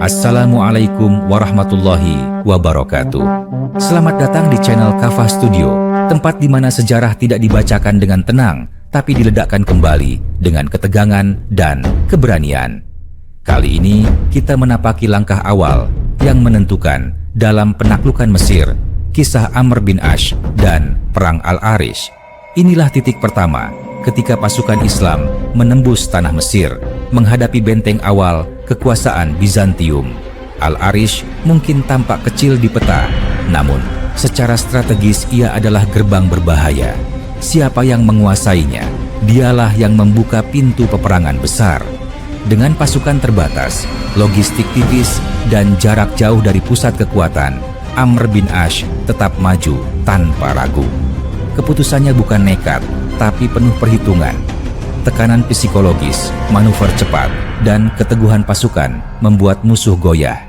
Assalamualaikum warahmatullahi wabarakatuh. Selamat datang di channel Kafah Studio, tempat di mana sejarah tidak dibacakan dengan tenang, tapi diledakkan kembali dengan ketegangan dan keberanian. Kali ini kita menapaki langkah awal yang menentukan dalam penaklukan Mesir, kisah Amr bin Ash dan Perang Al-Arish. Inilah titik pertama ketika pasukan Islam menembus tanah Mesir, menghadapi benteng awal kekuasaan Bizantium. Al-Arish mungkin tampak kecil di peta, namun secara strategis ia adalah gerbang berbahaya. Siapa yang menguasainya, dialah yang membuka pintu peperangan besar. Dengan pasukan terbatas, logistik tipis, dan jarak jauh dari pusat kekuatan, Amr bin Ash tetap maju tanpa ragu. Keputusannya bukan nekat, tapi penuh perhitungan. Tekanan psikologis, manuver cepat, dan keteguhan pasukan membuat musuh goyah.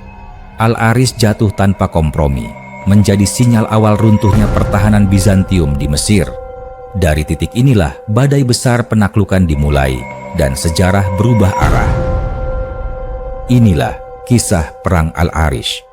Al-Arish jatuh tanpa kompromi, menjadi sinyal awal runtuhnya pertahanan Bizantium di Mesir. Dari titik inilah badai besar penaklukan dimulai, dan sejarah berubah arah. Inilah kisah Perang Al-Arish.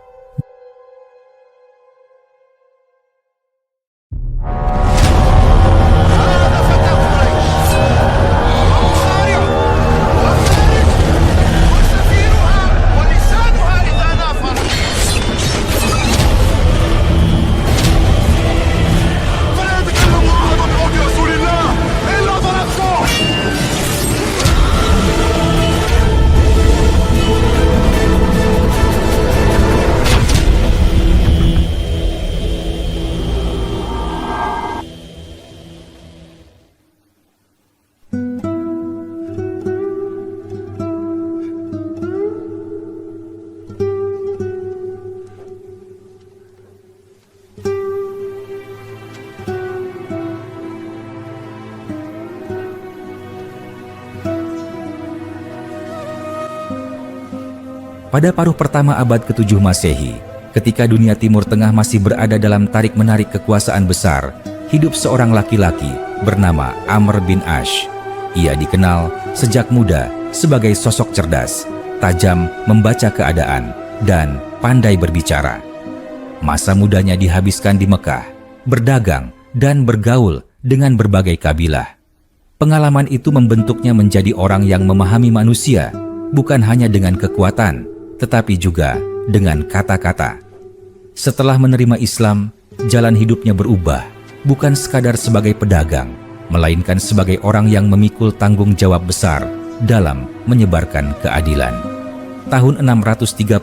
Pada paruh pertama abad ke-7 Masehi, ketika dunia Timur Tengah masih berada dalam tarik-menarik kekuasaan besar, hidup seorang laki-laki bernama Amr bin Ash. Ia dikenal sejak muda sebagai sosok cerdas, tajam membaca keadaan, dan pandai berbicara. Masa mudanya dihabiskan di Mekah, berdagang dan bergaul dengan berbagai kabilah. Pengalaman itu membentuknya menjadi orang yang memahami manusia, bukan hanya dengan kekuatan, tetapi juga dengan kata-kata. Setelah menerima Islam, jalan hidupnya berubah, bukan sekadar sebagai pedagang, melainkan sebagai orang yang memikul tanggung jawab besar dalam menyebarkan keadilan. Tahun 639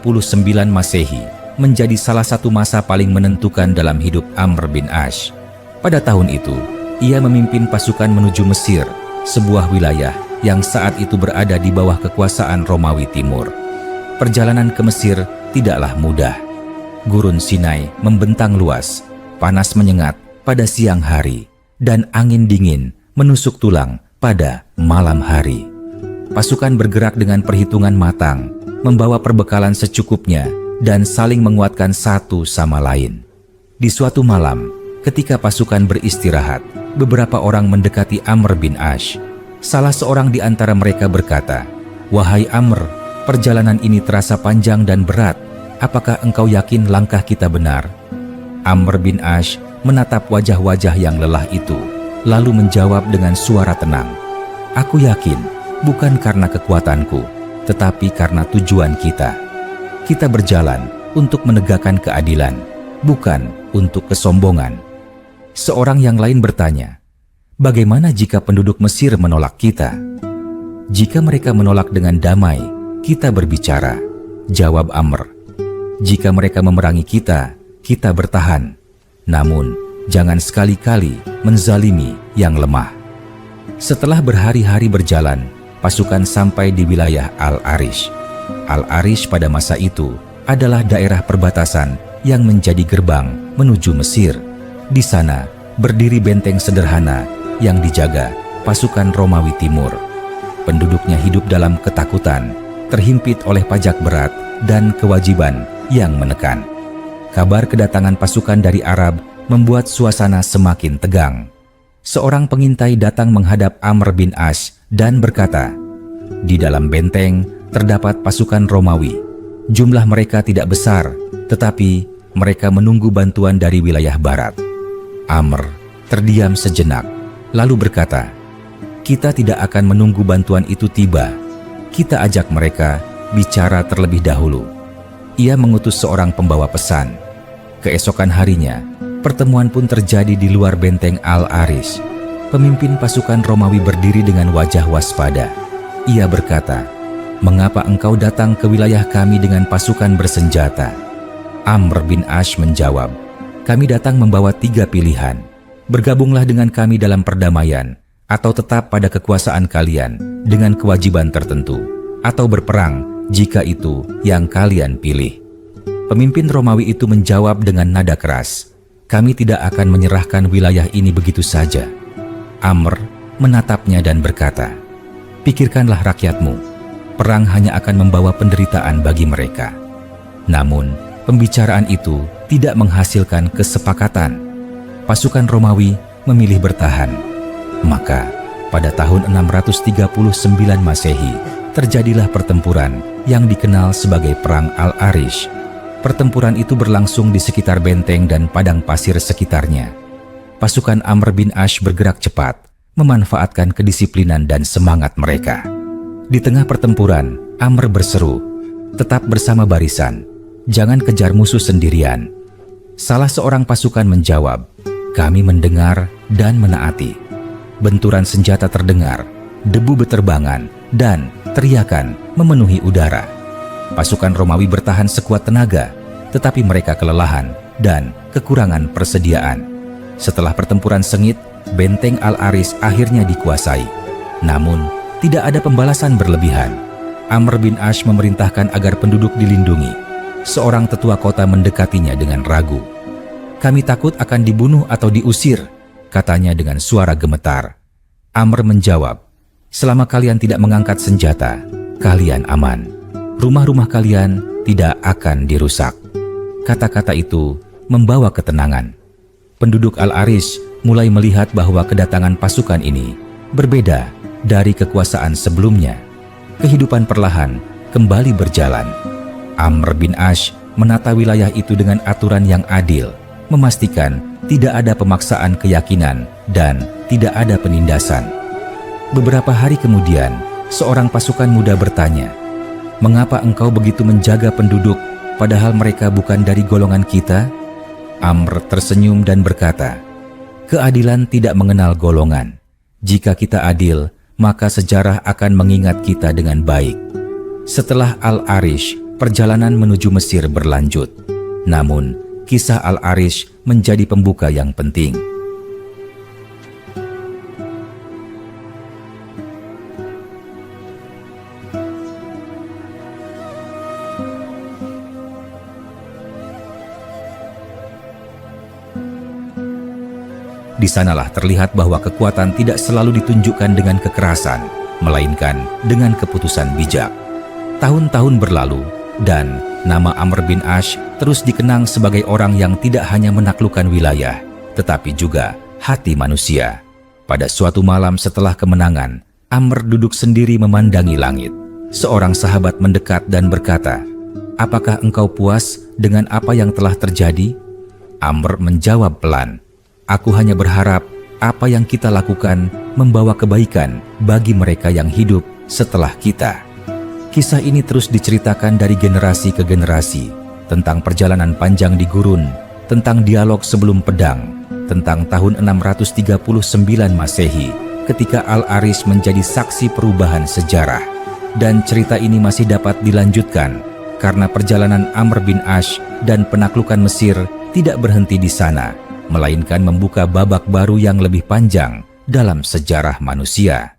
Masehi menjadi salah satu masa paling menentukan dalam hidup Amr bin Ash. Pada tahun itu, ia memimpin pasukan menuju Mesir, sebuah wilayah yang saat itu berada di bawah kekuasaan Romawi Timur. Perjalanan ke Mesir tidaklah mudah. Gurun Sinai membentang luas, panas menyengat pada siang hari, dan angin dingin menusuk tulang pada malam hari. Pasukan bergerak dengan perhitungan matang, membawa perbekalan secukupnya, dan saling menguatkan satu sama lain. Di suatu malam, ketika pasukan beristirahat, beberapa orang mendekati Amr bin Ash. Salah seorang di antara mereka berkata, "Wahai Amr, perjalanan ini terasa panjang dan berat. Apakah engkau yakin langkah kita benar?" Amr bin Ash menatap wajah-wajah yang lelah itu, lalu menjawab dengan suara tenang, "Aku yakin, bukan karena kekuatanku, tetapi karena tujuan kita. Kita berjalan untuk menegakkan keadilan, bukan untuk kesombongan." Seorang yang lain bertanya, "Bagaimana jika penduduk Mesir menolak kita?" "Jika mereka menolak dengan damai, kita berbicara," jawab Amr. "Jika mereka memerangi kita, kita bertahan. Namun, jangan sekali-kali menzalimi yang lemah." Setelah berhari-hari berjalan, pasukan sampai di wilayah Al-Arish. Al-Arish pada masa itu adalah daerah perbatasan yang menjadi gerbang menuju Mesir. Di sana berdiri benteng sederhana yang dijaga pasukan Romawi Timur. Penduduknya hidup dalam ketakutan, terhimpit oleh pajak berat dan kewajiban yang menekan. Kabar kedatangan pasukan dari Arab membuat suasana semakin tegang. Seorang pengintai datang menghadap Amr bin Ash dan berkata, "Di dalam benteng terdapat pasukan Romawi. Jumlah mereka tidak besar, tetapi mereka menunggu bantuan dari wilayah barat. Amr terdiam sejenak, lalu berkata, "Kita tidak akan menunggu bantuan itu tiba. Kita ajak mereka bicara terlebih dahulu." Ia mengutus seorang pembawa pesan. Keesokan harinya, pertemuan pun terjadi di luar benteng Al-Arish. Pemimpin pasukan Romawi berdiri dengan wajah waspada. Ia berkata, "Mengapa engkau datang ke wilayah kami dengan pasukan bersenjata?" Amr bin Ash menjawab, "Kami datang membawa 3 pilihan. Bergabunglah dengan kami dalam perdamaian, atau tetap pada kekuasaan kalian dengan kewajiban tertentu, atau berperang jika itu yang kalian pilih." Pemimpin Romawi itu menjawab dengan nada keras, "Kami tidak akan menyerahkan wilayah ini begitu saja." Amr menatapnya dan berkata, "Pikirkanlah rakyatmu. Perang hanya akan membawa penderitaan bagi mereka." Namun, pembicaraan itu tidak menghasilkan kesepakatan. Pasukan Romawi memilih bertahan. Maka, pada tahun 639 Masehi, terjadilah pertempuran yang dikenal sebagai Perang Al-Arish. Pertempuran itu berlangsung di sekitar benteng dan padang pasir sekitarnya. Pasukan Amr bin Ash bergerak cepat, memanfaatkan kedisiplinan dan semangat mereka. Di tengah pertempuran, Amr berseru, "Tetap bersama barisan, jangan kejar musuh sendirian." Salah seorang pasukan menjawab, "Kami mendengar dan menaati." Benturan senjata terdengar, debu beterbangan, dan teriakan memenuhi udara. Pasukan Romawi bertahan sekuat tenaga, tetapi mereka kelelahan dan kekurangan persediaan. Setelah pertempuran sengit, benteng Al-Arish akhirnya dikuasai. Namun, tidak ada pembalasan berlebihan. Amr bin Ash memerintahkan agar penduduk dilindungi. Seorang tetua kota mendekatinya dengan ragu. "Kami takut akan dibunuh atau diusir," katanya dengan suara gemetar. Amr menjawab, "Selama kalian tidak mengangkat senjata, kalian aman. Rumah-rumah kalian tidak akan dirusak." Kata-kata itu membawa ketenangan. Penduduk Al-Arish mulai melihat bahwa kedatangan pasukan ini berbeda dari kekuasaan sebelumnya. Kehidupan perlahan kembali berjalan. Amr bin Ash menata wilayah itu dengan aturan yang adil, memastikan tidak ada pemaksaan keyakinan dan tidak ada penindasan. Beberapa hari kemudian, seorang pasukan muda bertanya, "Mengapa engkau begitu menjaga penduduk, padahal mereka bukan dari golongan kita?" Amr tersenyum dan berkata, "Keadilan tidak mengenal golongan. Jika kita adil, maka sejarah akan mengingat kita dengan baik." Setelah Al-Arish, perjalanan menuju Mesir berlanjut. Namun, kisah Al-Arish menjadi pembuka yang penting. Di sanalah terlihat bahwa kekuatan tidak selalu ditunjukkan dengan kekerasan, melainkan dengan keputusan bijak. Tahun-tahun berlalu, dan nama Amr bin Ash terus dikenang sebagai orang yang tidak hanya menaklukkan wilayah, tetapi juga hati manusia. Pada suatu malam setelah kemenangan, Amr duduk sendiri memandangi langit. Seorang sahabat mendekat dan berkata, "Apakah engkau puas dengan apa yang telah terjadi?" Amr menjawab pelan, "Aku hanya berharap apa yang kita lakukan membawa kebaikan bagi mereka yang hidup setelah kita." Kisah ini terus diceritakan dari generasi ke generasi, tentang perjalanan panjang di gurun, tentang dialog sebelum pedang, tentang tahun 639 Masehi, ketika Al-Arish menjadi saksi perubahan sejarah. Dan cerita ini masih dapat dilanjutkan, karena perjalanan Amr bin Ash dan penaklukan Mesir tidak berhenti di sana, melainkan membuka babak baru yang lebih panjang dalam sejarah manusia.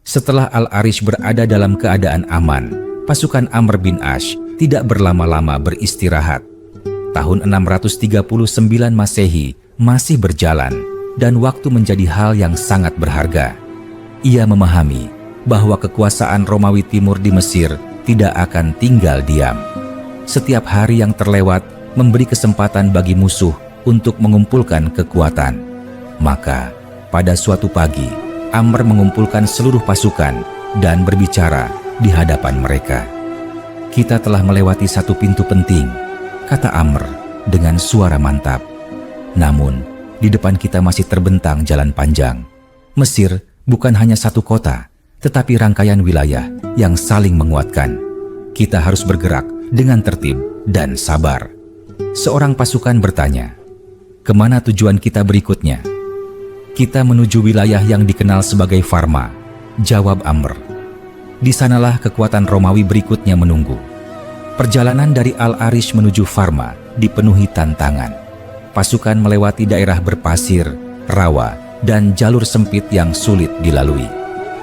Setelah Al-Arish berada dalam keadaan aman, pasukan Amr bin Ash tidak berlama-lama beristirahat. Tahun 639 Masehi masih berjalan, dan waktu menjadi hal yang sangat berharga. Ia memahami bahwa kekuasaan Romawi Timur di Mesir tidak akan tinggal diam. Setiap hari yang terlewat memberi kesempatan bagi musuh untuk mengumpulkan kekuatan. Maka, pada suatu pagi, Amr mengumpulkan seluruh pasukan dan berbicara di hadapan mereka. "Kita telah melewati satu pintu penting," kata Amr dengan suara mantap. "Namun, di depan kita masih terbentang jalan panjang. Mesir bukan hanya satu kota, tetapi rangkaian wilayah yang saling menguatkan. Kita harus bergerak dengan tertib dan sabar." Seorang pasukan bertanya, "Kemana tujuan kita berikutnya?" "Kita menuju wilayah yang dikenal sebagai Farma," jawab Amr. "Di sanalah kekuatan Romawi berikutnya menunggu." Perjalanan dari Al-Arish menuju Farma dipenuhi tantangan. Pasukan melewati daerah berpasir, rawa, dan jalur sempit yang sulit dilalui.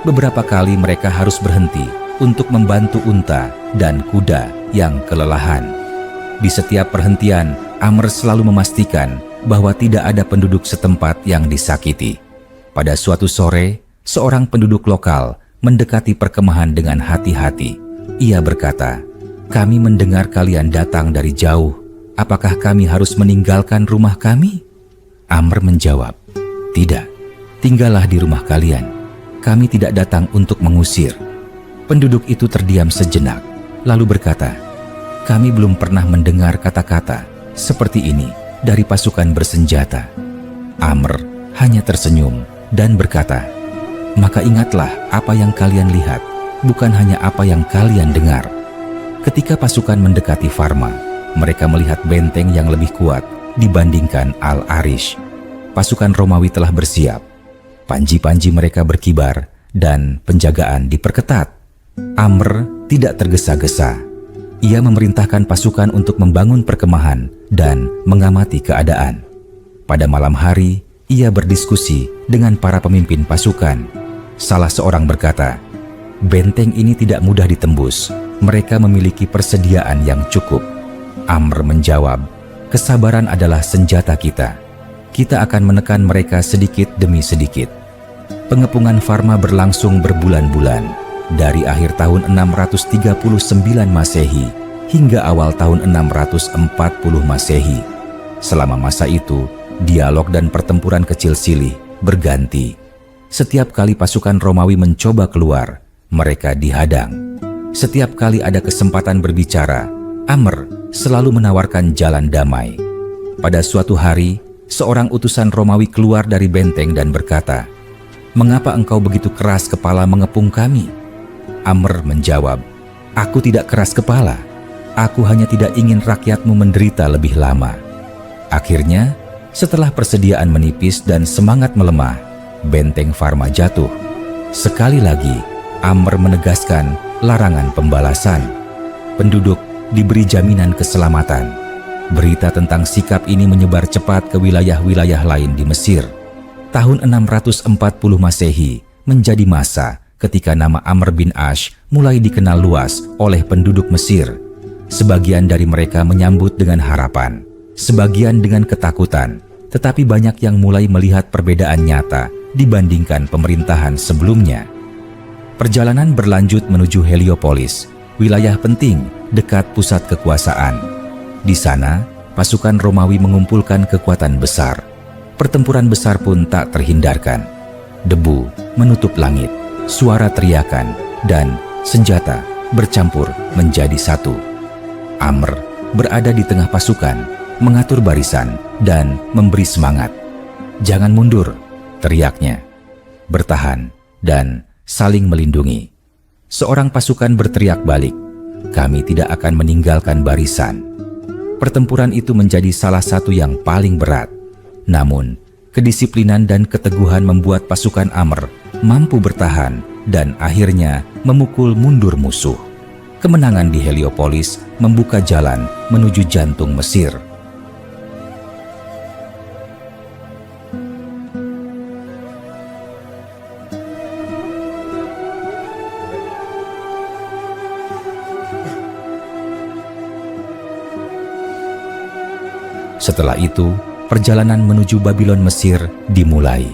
Beberapa kali mereka harus berhenti untuk membantu unta dan kuda yang kelelahan. Di setiap perhentian, Amr selalu memastikan bahwa tidak ada penduduk setempat yang disakiti. Pada suatu sore, seorang penduduk lokal mendekati perkemahan dengan hati-hati. Ia berkata, "Kami mendengar kalian datang dari jauh. Apakah kami harus meninggalkan rumah kami?" Amr menjawab, "Tidak, tinggallah di rumah kalian. Kami tidak datang untuk mengusir." Penduduk itu terdiam sejenak, lalu berkata, "Kami belum pernah mendengar kata-kata seperti ini dari pasukan bersenjata." Amr hanya tersenyum dan berkata, "Maka ingatlah apa yang kalian lihat, bukan hanya apa yang kalian dengar." Ketika pasukan mendekati Farma, mereka melihat benteng yang lebih kuat dibandingkan Al-Arish. Pasukan Romawi telah bersiap. Panji-panji mereka berkibar dan penjagaan diperketat. Amr tidak tergesa-gesa. Ia memerintahkan pasukan untuk membangun perkemahan dan mengamati keadaan. Pada malam hari, ia berdiskusi dengan para pemimpin pasukan. Salah seorang berkata, "Benteng ini tidak mudah ditembus. Mereka memiliki persediaan yang cukup." Amr menjawab, "Kesabaran adalah senjata kita. Kita akan menekan mereka sedikit demi sedikit." Pengepungan Farma berlangsung berbulan-bulan, dari akhir tahun 639 Masehi hingga awal tahun 640 Masehi. Selama masa itu, dialog dan pertempuran kecil silih berganti. Setiap kali pasukan Romawi mencoba keluar, mereka dihadang. Setiap kali ada kesempatan berbicara, Amr selalu menawarkan jalan damai. Pada suatu hari, seorang utusan Romawi keluar dari benteng dan berkata, "Mengapa engkau begitu keras kepala mengepung kami?" Amr menjawab, "Aku tidak keras kepala. Aku hanya tidak ingin rakyatmu menderita lebih lama." Akhirnya, setelah persediaan menipis dan semangat melemah, benteng Farma jatuh. Sekali lagi, Amr menegaskan larangan pembalasan. Penduduk diberi jaminan keselamatan. Berita tentang sikap ini menyebar cepat ke wilayah-wilayah lain di Mesir. Tahun 640 Masehi menjadi masa ketika nama Amr bin Ash mulai dikenal luas oleh penduduk Mesir. Sebagian dari mereka menyambut dengan harapan, sebagian dengan ketakutan, tetapi banyak yang mulai melihat perbedaan nyata dibandingkan pemerintahan sebelumnya. Perjalanan berlanjut menuju Heliopolis, wilayah penting dekat pusat kekuasaan. Di sana, pasukan Romawi mengumpulkan kekuatan besar. Pertempuran besar pun tak terhindarkan. Debu menutup langit, suara teriakan, dan senjata bercampur menjadi satu. Amr berada di tengah pasukan, mengatur barisan, dan memberi semangat. "Jangan mundur," teriaknya. "Bertahan dan saling melindungi." Seorang pasukan berteriak balik, "Kami tidak akan meninggalkan barisan." Pertempuran itu menjadi salah satu yang paling berat. Namun, kedisiplinan dan keteguhan membuat pasukan Amr mampu bertahan dan akhirnya memukul mundur musuh. Kemenangan di Heliopolis membuka jalan menuju jantung Mesir. Setelah itu, perjalanan menuju Babylon Mesir dimulai.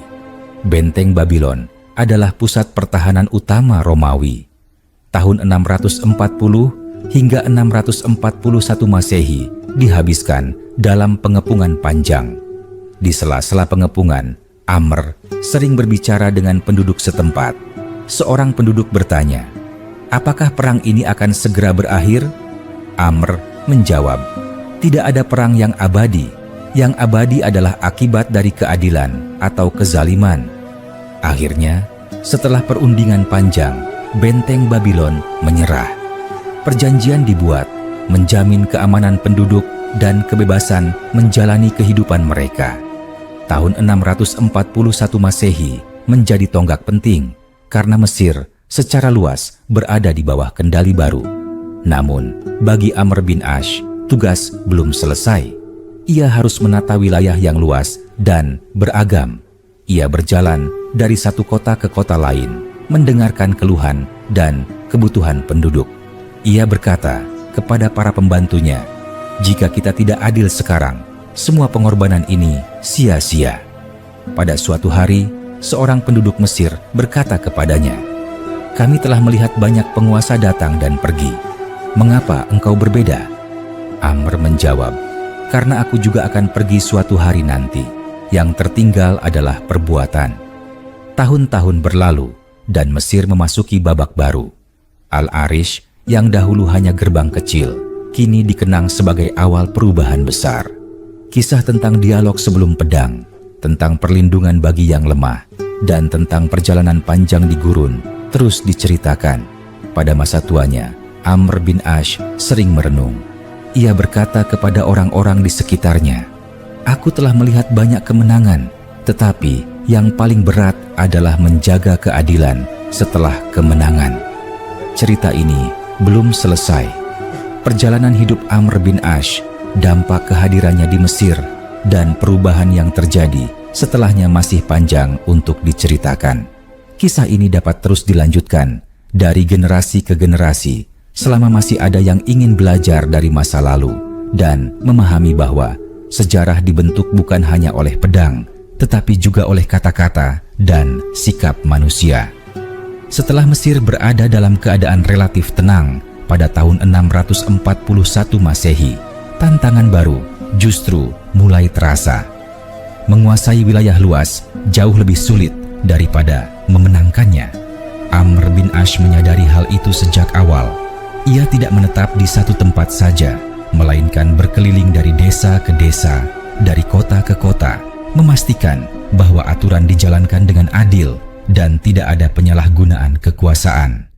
Benteng Babylon adalah pusat pertahanan utama Romawi. Tahun 640 hingga 641 Masehi dihabiskan dalam pengepungan panjang. Di sela-sela pengepungan, Amr sering berbicara dengan penduduk setempat. Seorang penduduk bertanya, apakah perang ini akan segera berakhir? Amr menjawab, tidak ada perang yang abadi. Yang abadi adalah akibat dari keadilan atau kezaliman. Akhirnya, setelah perundingan panjang, benteng Babylon menyerah. Perjanjian dibuat, menjamin keamanan penduduk dan kebebasan menjalani kehidupan mereka. Tahun 641 Masehi menjadi tonggak penting karena Mesir secara luas berada di bawah kendali baru. Namun, bagi Amr bin Ash, tugas belum selesai. Ia harus menata wilayah yang luas dan beragam. Ia berjalan dari satu kota ke kota lain, mendengarkan keluhan dan kebutuhan penduduk. Ia berkata kepada para pembantunya, "Jika kita tidak adil sekarang, semua pengorbanan ini sia-sia." Pada suatu hari, seorang penduduk Mesir berkata kepadanya, "Kami telah melihat banyak penguasa datang dan pergi. Mengapa engkau berbeda?" Amr menjawab, "Karena aku juga akan pergi suatu hari nanti. Yang tertinggal adalah perbuatan." Tahun-tahun berlalu dan Mesir memasuki babak baru. Al-Arish yang dahulu hanya gerbang kecil, kini dikenang sebagai awal perubahan besar. Kisah tentang dialog sebelum pedang, tentang perlindungan bagi yang lemah, dan tentang perjalanan panjang di gurun terus diceritakan. Pada masa tuanya, Amr bin Ash sering merenung. Ia berkata kepada orang-orang di sekitarnya, "Aku telah melihat banyak kemenangan, tetapi yang paling berat adalah menjaga keadilan setelah kemenangan." Cerita ini belum selesai. Perjalanan hidup Amr bin Ash, dampak kehadirannya di Mesir, dan perubahan yang terjadi setelahnya masih panjang untuk diceritakan. Kisah ini dapat terus dilanjutkan dari generasi ke generasi selama masih ada yang ingin belajar dari masa lalu dan memahami bahwa sejarah dibentuk bukan hanya oleh pedang, tetapi juga oleh kata-kata dan sikap manusia. Setelah Mesir berada dalam keadaan relatif tenang pada tahun 641 Masehi, tantangan baru justru mulai terasa. Menguasai wilayah luas jauh lebih sulit daripada memenangkannya. Amr bin Ash menyadari hal itu sejak awal. Ia tidak menetap di satu tempat saja, melainkan berkeliling dari desa ke desa, dari kota ke kota, memastikan bahwa aturan dijalankan dengan adil dan tidak ada penyalahgunaan kekuasaan.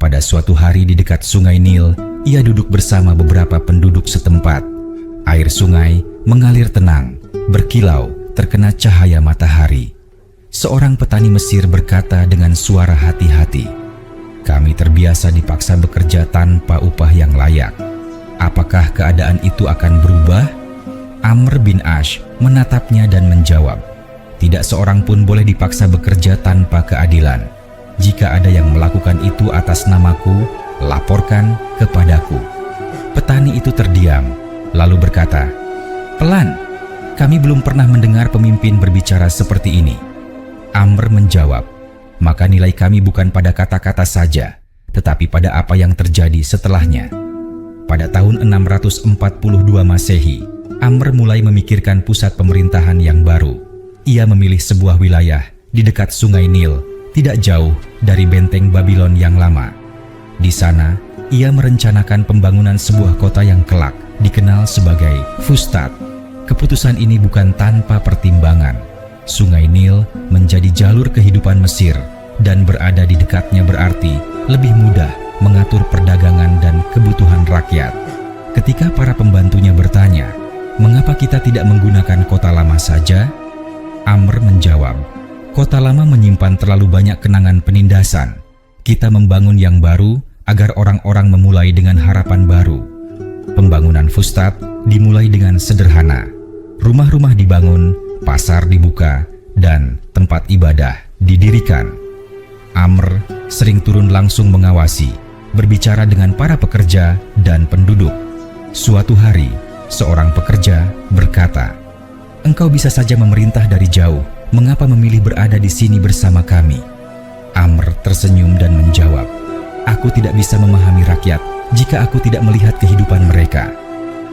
Pada suatu hari di dekat Sungai Nil, ia duduk bersama beberapa penduduk setempat. Air sungai mengalir tenang, berkilau terkena cahaya matahari. Seorang petani Mesir berkata dengan suara hati-hati, "Kami terbiasa dipaksa bekerja tanpa upah yang layak. Apakah keadaan itu akan berubah?" Amr bin Ash menatapnya dan menjawab, "Tidak seorang pun boleh dipaksa bekerja tanpa keadilan. Jika ada yang melakukan itu atas namaku, laporkan kepadaku." Petani itu terdiam, lalu berkata, "Pelan, kami belum pernah mendengar pemimpin berbicara seperti ini." Amr menjawab, "Maka nilai kami bukan pada kata-kata saja, tetapi pada apa yang terjadi setelahnya." Pada tahun 642 Masehi, Amr mulai memikirkan pusat pemerintahan yang baru. Ia memilih sebuah wilayah di dekat Sungai Nil, tidak jauh dari benteng Babylon yang lama. Di sana, ia merencanakan pembangunan sebuah kota yang kelak dikenal sebagai Fustat. Keputusan ini bukan tanpa pertimbangan. Sungai Nil menjadi jalur kehidupan Mesir, dan berada di dekatnya berarti lebih mudah mengatur perdagangan dan kebutuhan rakyat. Ketika para pembantunya bertanya, "Mengapa kita tidak menggunakan kota lama saja?" Amr menjawab, "Kota lama menyimpan terlalu banyak kenangan penindasan. Kita membangun yang baru agar orang-orang memulai dengan harapan baru." Pembangunan Fustat dimulai dengan sederhana. Rumah-rumah dibangun, pasar dibuka, dan tempat ibadah didirikan. Amr sering turun langsung mengawasi, berbicara dengan para pekerja dan penduduk. Suatu hari, seorang pekerja berkata, "Engkau bisa saja memerintah dari jauh, mengapa memilih berada di sini bersama kami?" Amr tersenyum dan menjawab, "Aku tidak bisa memahami rakyat jika aku tidak melihat kehidupan mereka."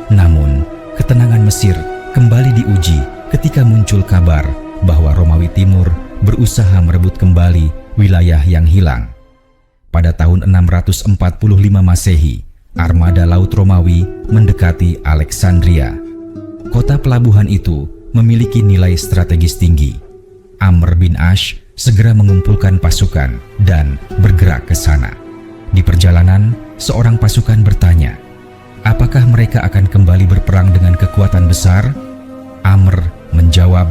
Namun, ketenangan Mesir kembali diuji ketika muncul kabar bahwa Romawi Timur berusaha merebut kembali wilayah yang hilang. Pada tahun 645 Masehi, armada laut Romawi mendekati Alexandria. Kota pelabuhan itu memiliki nilai strategis tinggi. Amr bin Ash segera mengumpulkan pasukan dan bergerak ke sana. Di perjalanan, seorang pasukan bertanya, apakah mereka akan kembali berperang dengan kekuatan besar? Amr menjawab,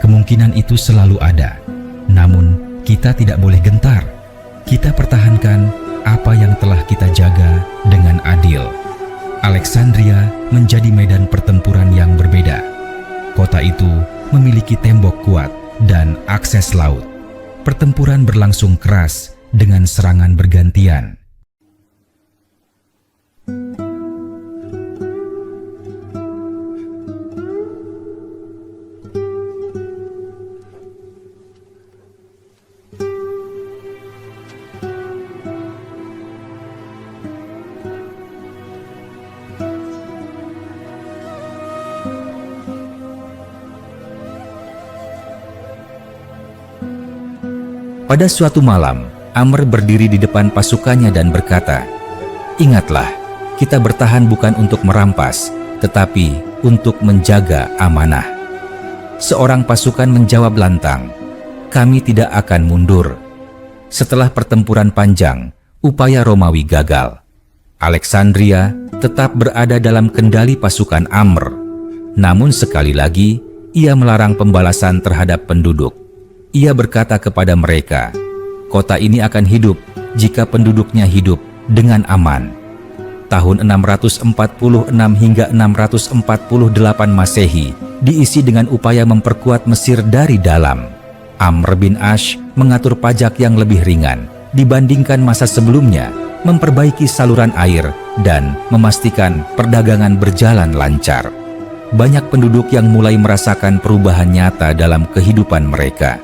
kemungkinan itu selalu ada. Namun, kita tidak boleh gentar. Kita pertahankan apa yang telah kita jaga dengan adil. Alexandria menjadi medan pertempuran yang berbeda. Kota itu memiliki tembok kuat dan akses laut. Pertempuran berlangsung keras dengan serangan bergantian. Pada suatu malam, Amr berdiri di depan pasukannya dan berkata, "Ingatlah, kita bertahan bukan untuk merampas, tetapi untuk menjaga amanah." Seorang pasukan menjawab lantang, "Kami tidak akan mundur." Setelah pertempuran panjang, upaya Romawi gagal. Alexandria tetap berada dalam kendali pasukan Amr. Namun sekali lagi, ia melarang pembalasan terhadap penduduk. Ia berkata kepada mereka, kota ini akan hidup jika penduduknya hidup dengan aman. Tahun 646 hingga 648 Masehi diisi dengan upaya memperkuat Mesir dari dalam. Amr bin Ash mengatur pajak yang lebih ringan dibandingkan masa sebelumnya, memperbaiki saluran air, dan memastikan perdagangan berjalan lancar. Banyak penduduk yang mulai merasakan perubahan nyata dalam kehidupan mereka.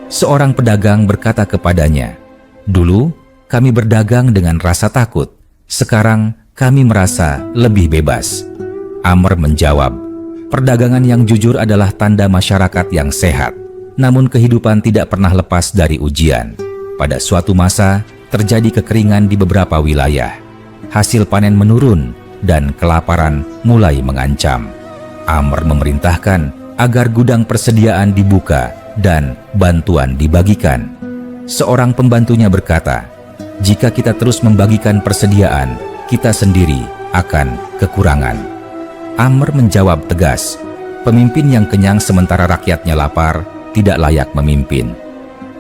Seorang pedagang berkata kepadanya, "Dulu kami berdagang dengan rasa takut, sekarang kami merasa lebih bebas." Amr menjawab, "Perdagangan yang jujur adalah tanda masyarakat yang sehat, namun kehidupan tidak pernah lepas dari ujian." Pada suatu masa, terjadi kekeringan di beberapa wilayah. Hasil panen menurun dan kelaparan mulai mengancam. Amr memerintahkan agar gudang persediaan dibuka dan bantuan dibagikan. Seorang pembantunya berkata, "Jika kita terus membagikan persediaan, kita sendiri akan kekurangan." Amr menjawab tegas, "Pemimpin yang kenyang sementara rakyatnya lapar tidak layak memimpin."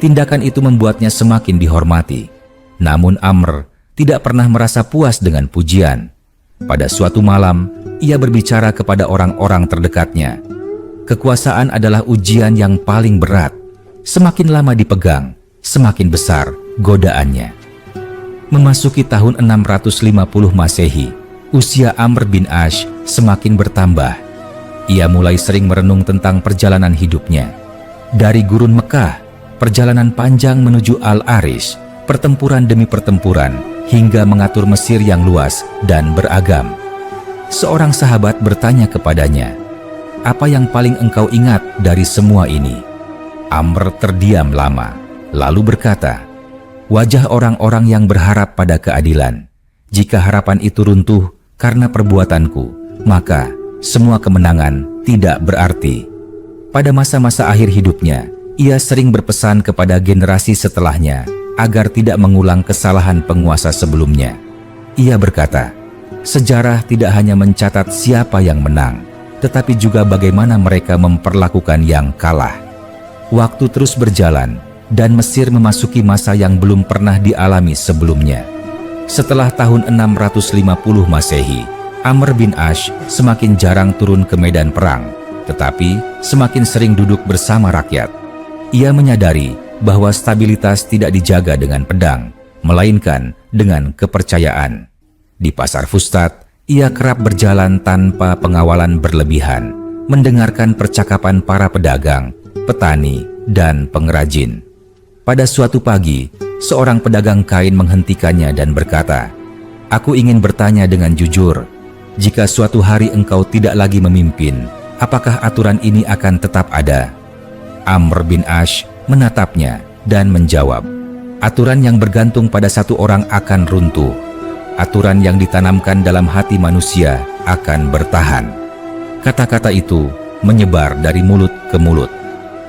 Tindakan itu membuatnya semakin dihormati. Namun Amr tidak pernah merasa puas dengan pujian. Pada suatu malam, ia berbicara kepada orang-orang terdekatnya, "Kekuasaan adalah ujian yang paling berat. Semakin lama dipegang, semakin besar godaannya." Memasuki tahun 650 Masehi, usia Amr bin Ash semakin bertambah. Ia mulai sering merenung tentang perjalanan hidupnya. Dari gurun Mekah, perjalanan panjang menuju Al-Arish, pertempuran demi pertempuran, hingga mengatur Mesir yang luas dan beragam. Seorang sahabat bertanya kepadanya, "Apa yang paling engkau ingat dari semua ini?" Amr terdiam lama, lalu berkata, "Wajah orang-orang yang berharap pada keadilan. Jika harapan itu runtuh karena perbuatanku, maka semua kemenangan tidak berarti." Pada masa-masa akhir hidupnya, ia sering berpesan kepada generasi setelahnya agar tidak mengulang kesalahan penguasa sebelumnya. Ia berkata, "Sejarah tidak hanya mencatat siapa yang menang, tetapi juga bagaimana mereka memperlakukan yang kalah." Waktu terus berjalan, dan Mesir memasuki masa yang belum pernah dialami sebelumnya. Setelah tahun 650 Masehi, Amr bin Ash semakin jarang turun ke medan perang, tetapi semakin sering duduk bersama rakyat. Ia menyadari bahwa stabilitas tidak dijaga dengan pedang, melainkan dengan kepercayaan. Di pasar Fustat, ia kerap berjalan tanpa pengawalan berlebihan, mendengarkan percakapan para pedagang, petani, dan pengrajin. Pada suatu pagi, seorang pedagang kain menghentikannya dan berkata, "Aku ingin bertanya dengan jujur, jika suatu hari engkau tidak lagi memimpin, apakah aturan ini akan tetap ada?" Amr bin Ash menatapnya dan menjawab, Aturan yang bergantung pada satu orang akan runtuh. Aturan yang ditanamkan dalam hati manusia akan bertahan. Kata-kata itu menyebar dari mulut ke mulut.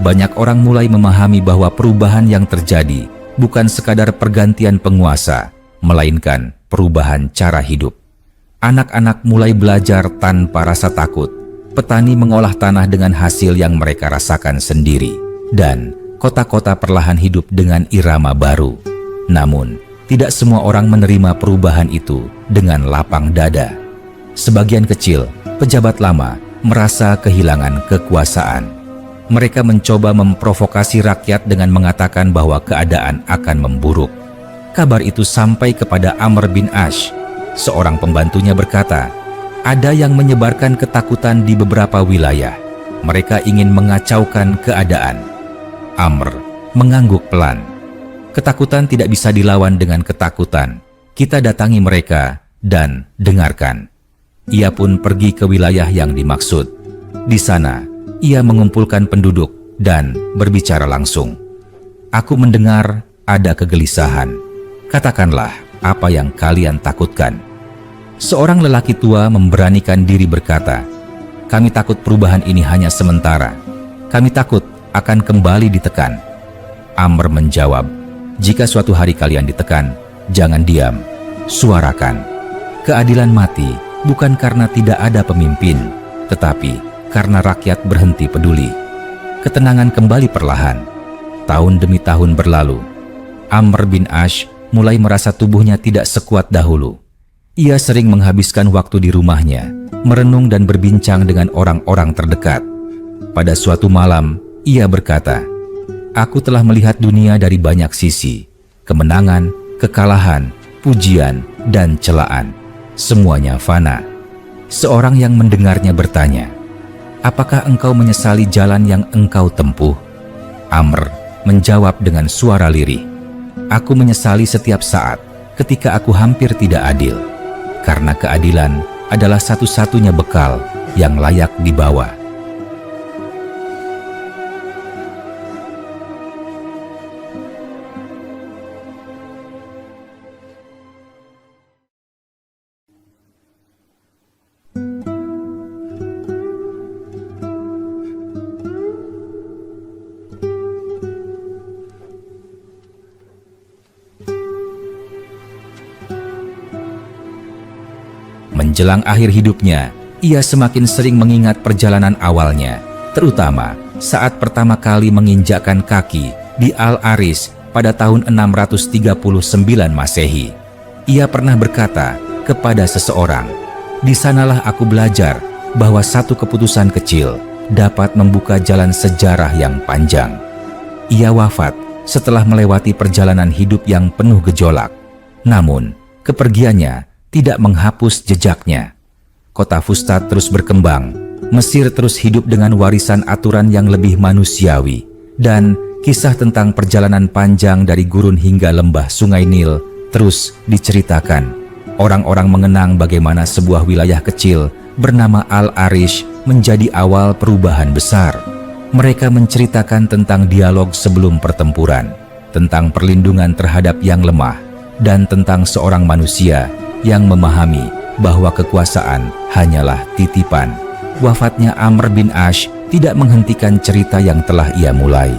Banyak orang mulai memahami bahwa perubahan yang terjadi bukan sekadar pergantian penguasa, melainkan perubahan cara hidup. Anak-anak mulai belajar tanpa rasa takut. Petani mengolah tanah dengan hasil yang mereka rasakan sendiri. Dan kota-kota perlahan hidup dengan irama baru. Namun, tidak semua orang menerima perubahan itu dengan lapang dada. Sebagian kecil, pejabat lama, merasa kehilangan kekuasaan. Mereka mencoba memprovokasi rakyat dengan mengatakan bahwa keadaan akan memburuk. Kabar itu sampai kepada Amr bin Ash. Seorang pembantunya berkata, ada yang menyebarkan ketakutan di beberapa wilayah. Mereka ingin mengacaukan keadaan. Amr mengangguk pelan. Ketakutan tidak bisa dilawan dengan ketakutan. Kita datangi mereka dan dengarkan. Ia pun pergi ke wilayah yang dimaksud. Di sana, ia mengumpulkan penduduk dan berbicara langsung. Aku mendengar ada kegelisahan. Katakanlah apa yang kalian takutkan. Seorang lelaki tua memberanikan diri berkata, kami takut perubahan ini hanya sementara. Kami takut akan kembali ditekan. Amr menjawab, jika suatu hari kalian ditekan, jangan diam, suarakan. Keadilan mati bukan karena tidak ada pemimpin, tetapi karena rakyat berhenti peduli. Ketenangan kembali perlahan. Tahun demi tahun berlalu. Amr bin Ash mulai merasa tubuhnya tidak sekuat dahulu. Ia sering menghabiskan waktu di rumahnya, merenung dan berbincang dengan orang-orang terdekat. Pada suatu malam, ia berkata, aku telah melihat dunia dari banyak sisi. Kemenangan, kekalahan, pujian, dan celaan. Semuanya fana. Seorang yang mendengarnya bertanya, apakah engkau menyesali jalan yang engkau tempuh? Amr menjawab dengan suara lirih, aku menyesali setiap saat ketika aku hampir tidak adil. Karena keadilan adalah satu-satunya bekal yang layak dibawa. Menjelang akhir hidupnya, ia semakin sering mengingat perjalanan awalnya, terutama saat pertama kali menginjakkan kaki di Al-Aris pada tahun 639 Masehi. Ia pernah berkata kepada seseorang, di sanalah aku belajar bahwa satu keputusan kecil dapat membuka jalan sejarah yang panjang. Ia wafat setelah melewati perjalanan hidup yang penuh gejolak. Namun, kepergiannya tidak menghapus jejaknya. Kota Fustat terus berkembang, Mesir terus hidup dengan warisan aturan yang lebih manusiawi, dan kisah tentang perjalanan panjang dari gurun hingga lembah Sungai Nil terus diceritakan. Orang-orang mengenang bagaimana sebuah wilayah kecil bernama Al-Arish menjadi awal perubahan besar. Mereka menceritakan tentang dialog sebelum pertempuran, tentang perlindungan terhadap yang lemah, dan tentang seorang manusia yang memahami bahwa kekuasaan hanyalah titipan. Wafatnya Amr bin Ash tidak menghentikan cerita yang telah ia mulai.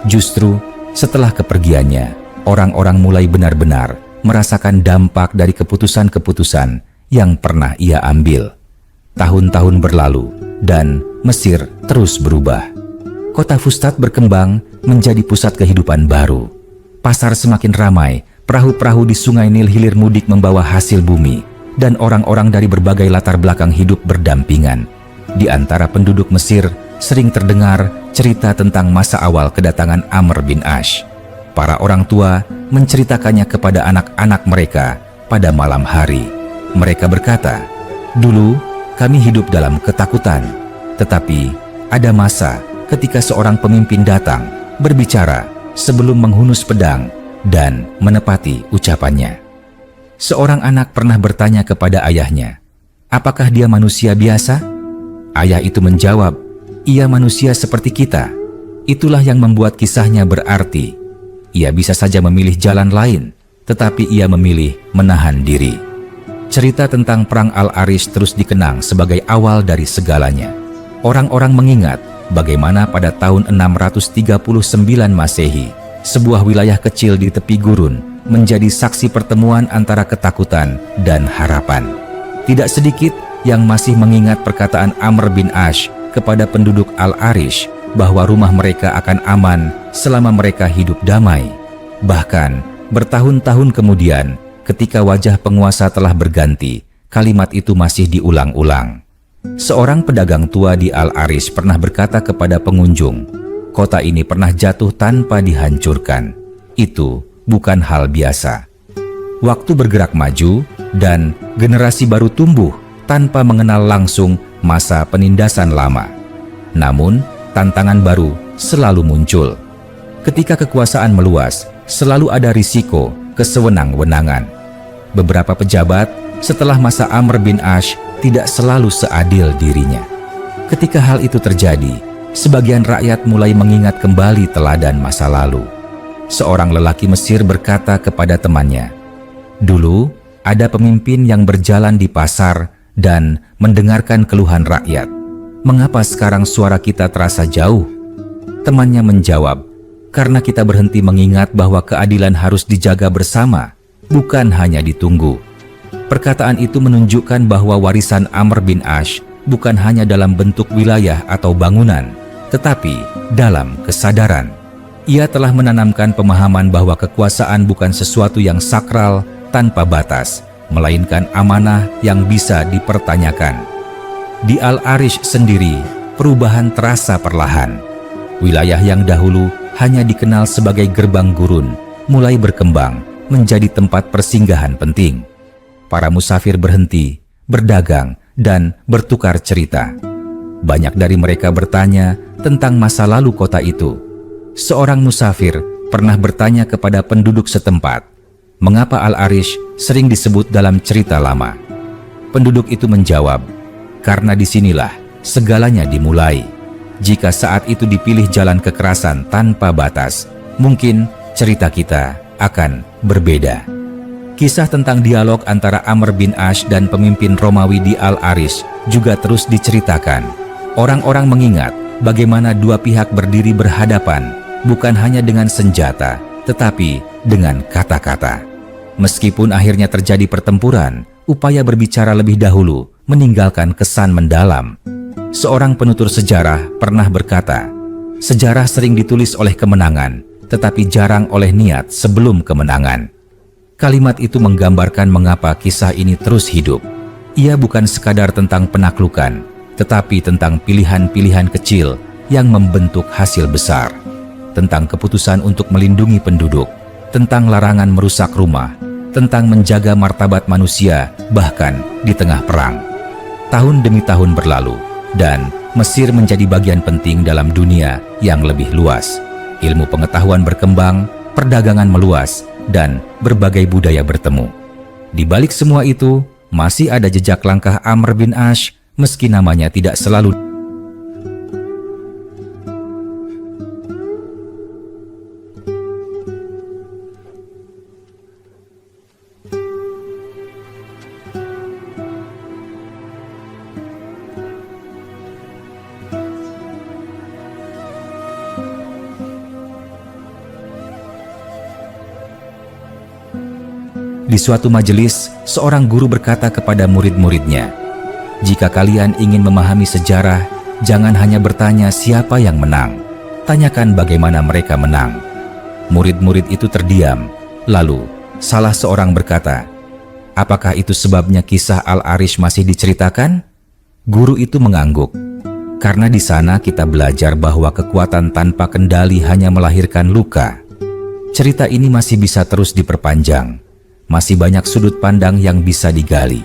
Justru setelah kepergiannya, orang-orang mulai benar-benar merasakan dampak dari keputusan-keputusan yang pernah ia ambil. Tahun-tahun berlalu dan Mesir terus berubah. Kota Fustat berkembang menjadi pusat kehidupan baru. Pasar semakin ramai, perahu-perahu di Sungai Nil hilir mudik membawa hasil bumi, dan orang-orang dari berbagai latar belakang hidup berdampingan. Di antara penduduk Mesir sering terdengar cerita tentang masa awal kedatangan Amr bin Ash. Para orang tua menceritakannya kepada anak-anak mereka pada malam hari. Mereka berkata, dulu kami hidup dalam ketakutan, tetapi ada masa ketika seorang pemimpin datang, berbicara sebelum menghunus pedang, dan menepati ucapannya. Seorang anak pernah bertanya kepada ayahnya, apakah dia manusia biasa? Ayah itu menjawab, ia manusia seperti kita. Itulah yang membuat kisahnya berarti. Ia bisa saja memilih jalan lain, tetapi ia memilih menahan diri. Cerita tentang Perang Al-Arish terus dikenang sebagai awal dari segalanya. Orang-orang mengingat bagaimana pada tahun 639 Masehi, sebuah wilayah kecil di tepi gurun menjadi saksi pertemuan antara ketakutan dan harapan. Tidak sedikit yang masih mengingat perkataan Amr bin Ash kepada penduduk Al-Arish bahwa rumah mereka akan aman selama mereka hidup damai. Bahkan bertahun-tahun kemudian, ketika wajah penguasa telah berganti, kalimat itu masih diulang-ulang. Seorang pedagang tua di Al-Arish pernah berkata kepada pengunjung, "Kota ini pernah jatuh tanpa dihancurkan. Itu bukan hal biasa." Waktu bergerak maju dan generasi baru tumbuh tanpa mengenal langsung masa penindasan lama. Namun, tantangan baru selalu muncul. Ketika kekuasaan meluas, selalu ada risiko kesewenang-wenangan. Beberapa pejabat setelah masa Amr bin Ash tidak selalu seadil dirinya. Ketika hal itu terjadi, sebagian rakyat mulai mengingat kembali teladan masa lalu. Seorang lelaki Mesir berkata kepada temannya, "Dulu ada pemimpin yang berjalan di pasar dan mendengarkan keluhan rakyat. Mengapa sekarang suara kita terasa jauh?" Temannya menjawab, "Karena kita berhenti mengingat bahwa keadilan harus dijaga bersama, bukan hanya ditunggu." Perkataan itu menunjukkan bahwa warisan Amr bin Ash bukan hanya dalam bentuk wilayah atau bangunan, tetapi dalam kesadaran. Ia telah menanamkan pemahaman bahwa kekuasaan bukan sesuatu yang sakral tanpa batas, melainkan amanah yang bisa dipertanyakan. Di Al-Arish sendiri, perubahan terasa perlahan. Wilayah yang dahulu hanya dikenal sebagai gerbang gurun, mulai berkembang menjadi tempat persinggahan penting. Para musafir berhenti, berdagang, dan bertukar cerita. Banyak dari mereka bertanya tentang masa lalu kota itu. Seorang musafir pernah bertanya kepada penduduk setempat, mengapa Al-Arish sering disebut dalam cerita lama. Penduduk itu menjawab, "Karena disinilah segalanya dimulai. Jika saat itu dipilih jalan kekerasan tanpa batas, mungkin cerita kita akan berbeda." Kisah tentang dialog antara Amr bin Ash dan pemimpin Romawi di Al-Arish juga terus diceritakan. Orang-orang mengingat bagaimana dua pihak berdiri berhadapan, bukan hanya dengan senjata, tetapi dengan kata-kata. Meskipun akhirnya terjadi pertempuran, upaya berbicara lebih dahulu meninggalkan kesan mendalam. Seorang penutur sejarah pernah berkata, "Sejarah sering ditulis oleh kemenangan, tetapi jarang oleh niat sebelum kemenangan." Kalimat itu menggambarkan mengapa kisah ini terus hidup. Ia bukan sekadar tentang penaklukan, tetapi tentang pilihan-pilihan kecil yang membentuk hasil besar. Tentang keputusan untuk melindungi penduduk, tentang larangan merusak rumah, tentang menjaga martabat manusia bahkan di tengah perang. Tahun demi tahun berlalu, dan Mesir menjadi bagian penting dalam dunia yang lebih luas. Ilmu pengetahuan berkembang, perdagangan meluas, dan berbagai budaya bertemu. Di balik semua itu, masih ada jejak langkah Amr bin Ash, meski namanya tidak selalu Di suatu majelis, seorang guru berkata kepada murid-muridnya, "Jika kalian ingin memahami sejarah, jangan hanya bertanya siapa yang menang, tanyakan bagaimana mereka menang." Murid-murid itu terdiam, lalu salah seorang berkata, "Apakah itu sebabnya kisah Al-Arish masih diceritakan?" Guru itu mengangguk, "Karena di sana kita belajar bahwa kekuatan tanpa kendali hanya melahirkan luka." Cerita ini masih bisa terus diperpanjang. Masih banyak sudut pandang yang bisa digali.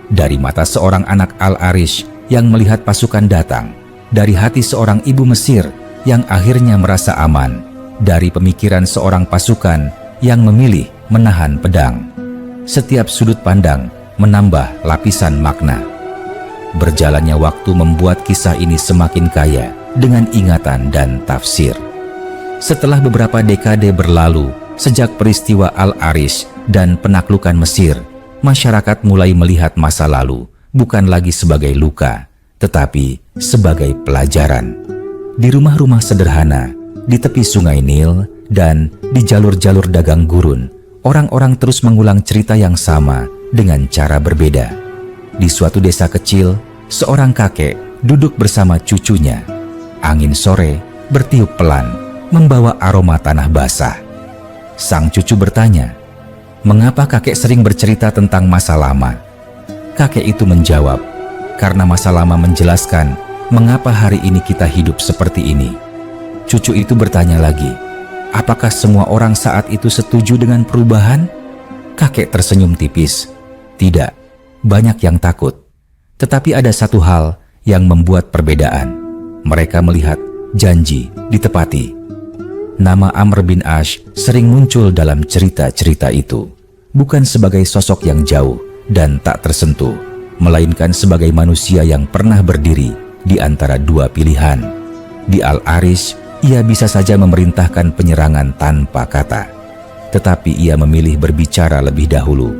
Dari mata seorang anak Al-Arish yang melihat pasukan datang, dari hati seorang ibu Mesir yang akhirnya merasa aman, dari pemikiran seorang pasukan yang memilih menahan pedang. Setiap sudut pandang menambah lapisan makna. Berjalannya waktu membuat kisah ini semakin kaya dengan ingatan dan tafsir. Setelah beberapa dekade berlalu sejak peristiwa Al-Arish dan penaklukan Mesir, masyarakat mulai melihat masa lalu bukan lagi sebagai luka, tetapi sebagai pelajaran. Di rumah-rumah sederhana, di tepi sungai Nil, dan di jalur-jalur dagang gurun, orang-orang terus mengulang cerita yang sama dengan cara berbeda. Di suatu desa kecil, seorang kakek duduk bersama cucunya. Angin sore bertiup pelan, membawa aroma tanah basah. Sang cucu bertanya, "Mengapa kakek sering bercerita tentang masa lama?" Kakek itu menjawab, "Karena masa lama menjelaskan mengapa hari ini kita hidup seperti ini." Cucu itu bertanya lagi, "Apakah semua orang saat itu setuju dengan perubahan?" Kakek tersenyum tipis, "Tidak, banyak yang takut. Tetapi ada satu hal yang membuat perbedaan. Mereka melihat janji ditepati." Nama Amr bin Ash sering muncul dalam cerita-cerita itu, bukan sebagai sosok yang jauh dan tak tersentuh, melainkan sebagai manusia yang pernah berdiri di antara dua pilihan. Di Al-Arish, ia bisa saja memerintahkan penyerangan tanpa kata, tetapi ia memilih berbicara lebih dahulu.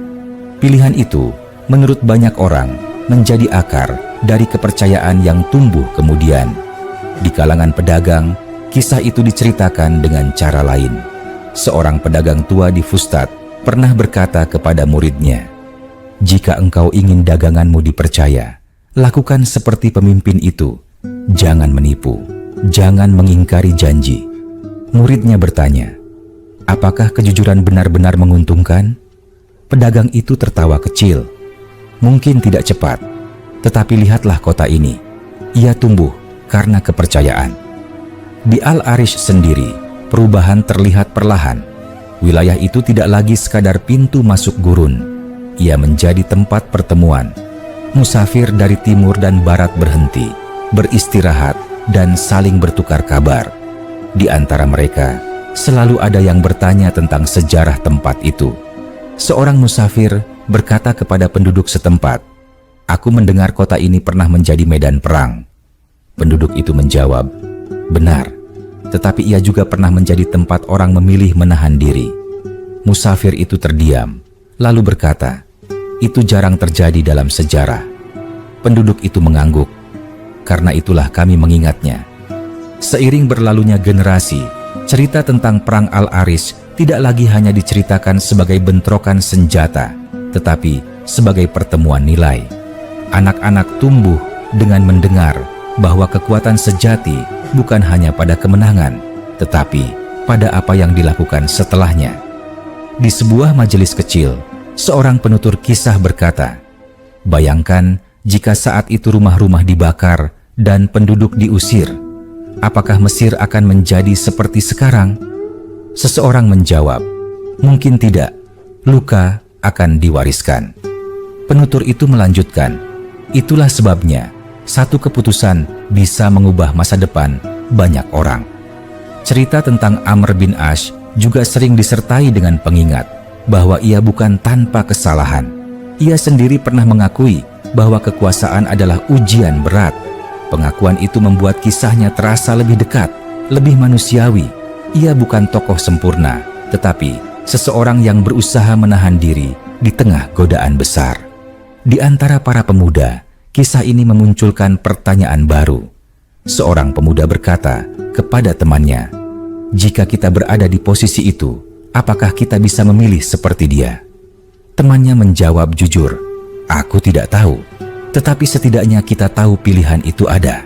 Pilihan itu, menurut banyak orang, menjadi akar dari kepercayaan yang tumbuh kemudian. Di kalangan pedagang, kisah itu diceritakan dengan cara lain. Seorang pedagang tua di Fustat pernah berkata kepada muridnya, "Jika engkau ingin daganganmu dipercaya, lakukan seperti pemimpin itu. Jangan menipu, jangan mengingkari janji." Muridnya bertanya, "Apakah kejujuran benar-benar menguntungkan?" Pedagang itu tertawa kecil. "Mungkin tidak cepat, tetapi lihatlah kota ini. Ia tumbuh karena kepercayaan." Di Al-Arish sendiri, perubahan terlihat perlahan. Wilayah itu tidak lagi sekadar pintu masuk gurun. Ia menjadi tempat pertemuan. Musafir dari timur dan barat berhenti, beristirahat, dan saling bertukar kabar. Di antara mereka, selalu ada yang bertanya tentang sejarah tempat itu. Seorang musafir berkata kepada penduduk setempat, "Aku mendengar kota ini pernah menjadi medan perang." Penduduk itu menjawab, "Benar, tetapi ia juga pernah menjadi tempat orang memilih menahan diri." Musafir itu terdiam, lalu berkata, "Itu jarang terjadi dalam sejarah." Penduduk itu mengangguk, "Karena itulah kami mengingatnya." Seiring berlalunya generasi, cerita tentang Perang Al-Arish tidak lagi hanya diceritakan sebagai bentrokan senjata, tetapi sebagai pertemuan nilai. Anak-anak tumbuh dengan mendengar bahwa kekuatan sejati bukan hanya pada kemenangan, tetapi pada apa yang dilakukan setelahnya. Di sebuah majelis kecil, seorang penutur kisah berkata, "Bayangkan jika saat itu rumah-rumah dibakar dan penduduk diusir, apakah Mesir akan menjadi seperti sekarang?" Seseorang menjawab, "Mungkin tidak, luka akan diwariskan." Penutur itu melanjutkan, "Itulah sebabnya satu keputusan bisa mengubah masa depan banyak orang." Cerita tentang Amr bin Ash juga sering disertai dengan pengingat bahwa ia bukan tanpa kesalahan. Ia sendiri pernah mengakui bahwa kekuasaan adalah ujian berat. Pengakuan itu membuat kisahnya terasa lebih dekat, lebih manusiawi. Ia bukan tokoh sempurna, tetapi seseorang yang berusaha menahan diri di tengah godaan besar. Di antara para pemuda, kisah ini memunculkan pertanyaan baru. Seorang pemuda berkata kepada temannya, "Jika kita berada di posisi itu, apakah kita bisa memilih seperti dia?" Temannya menjawab jujur, "Aku tidak tahu, tetapi setidaknya kita tahu pilihan itu ada."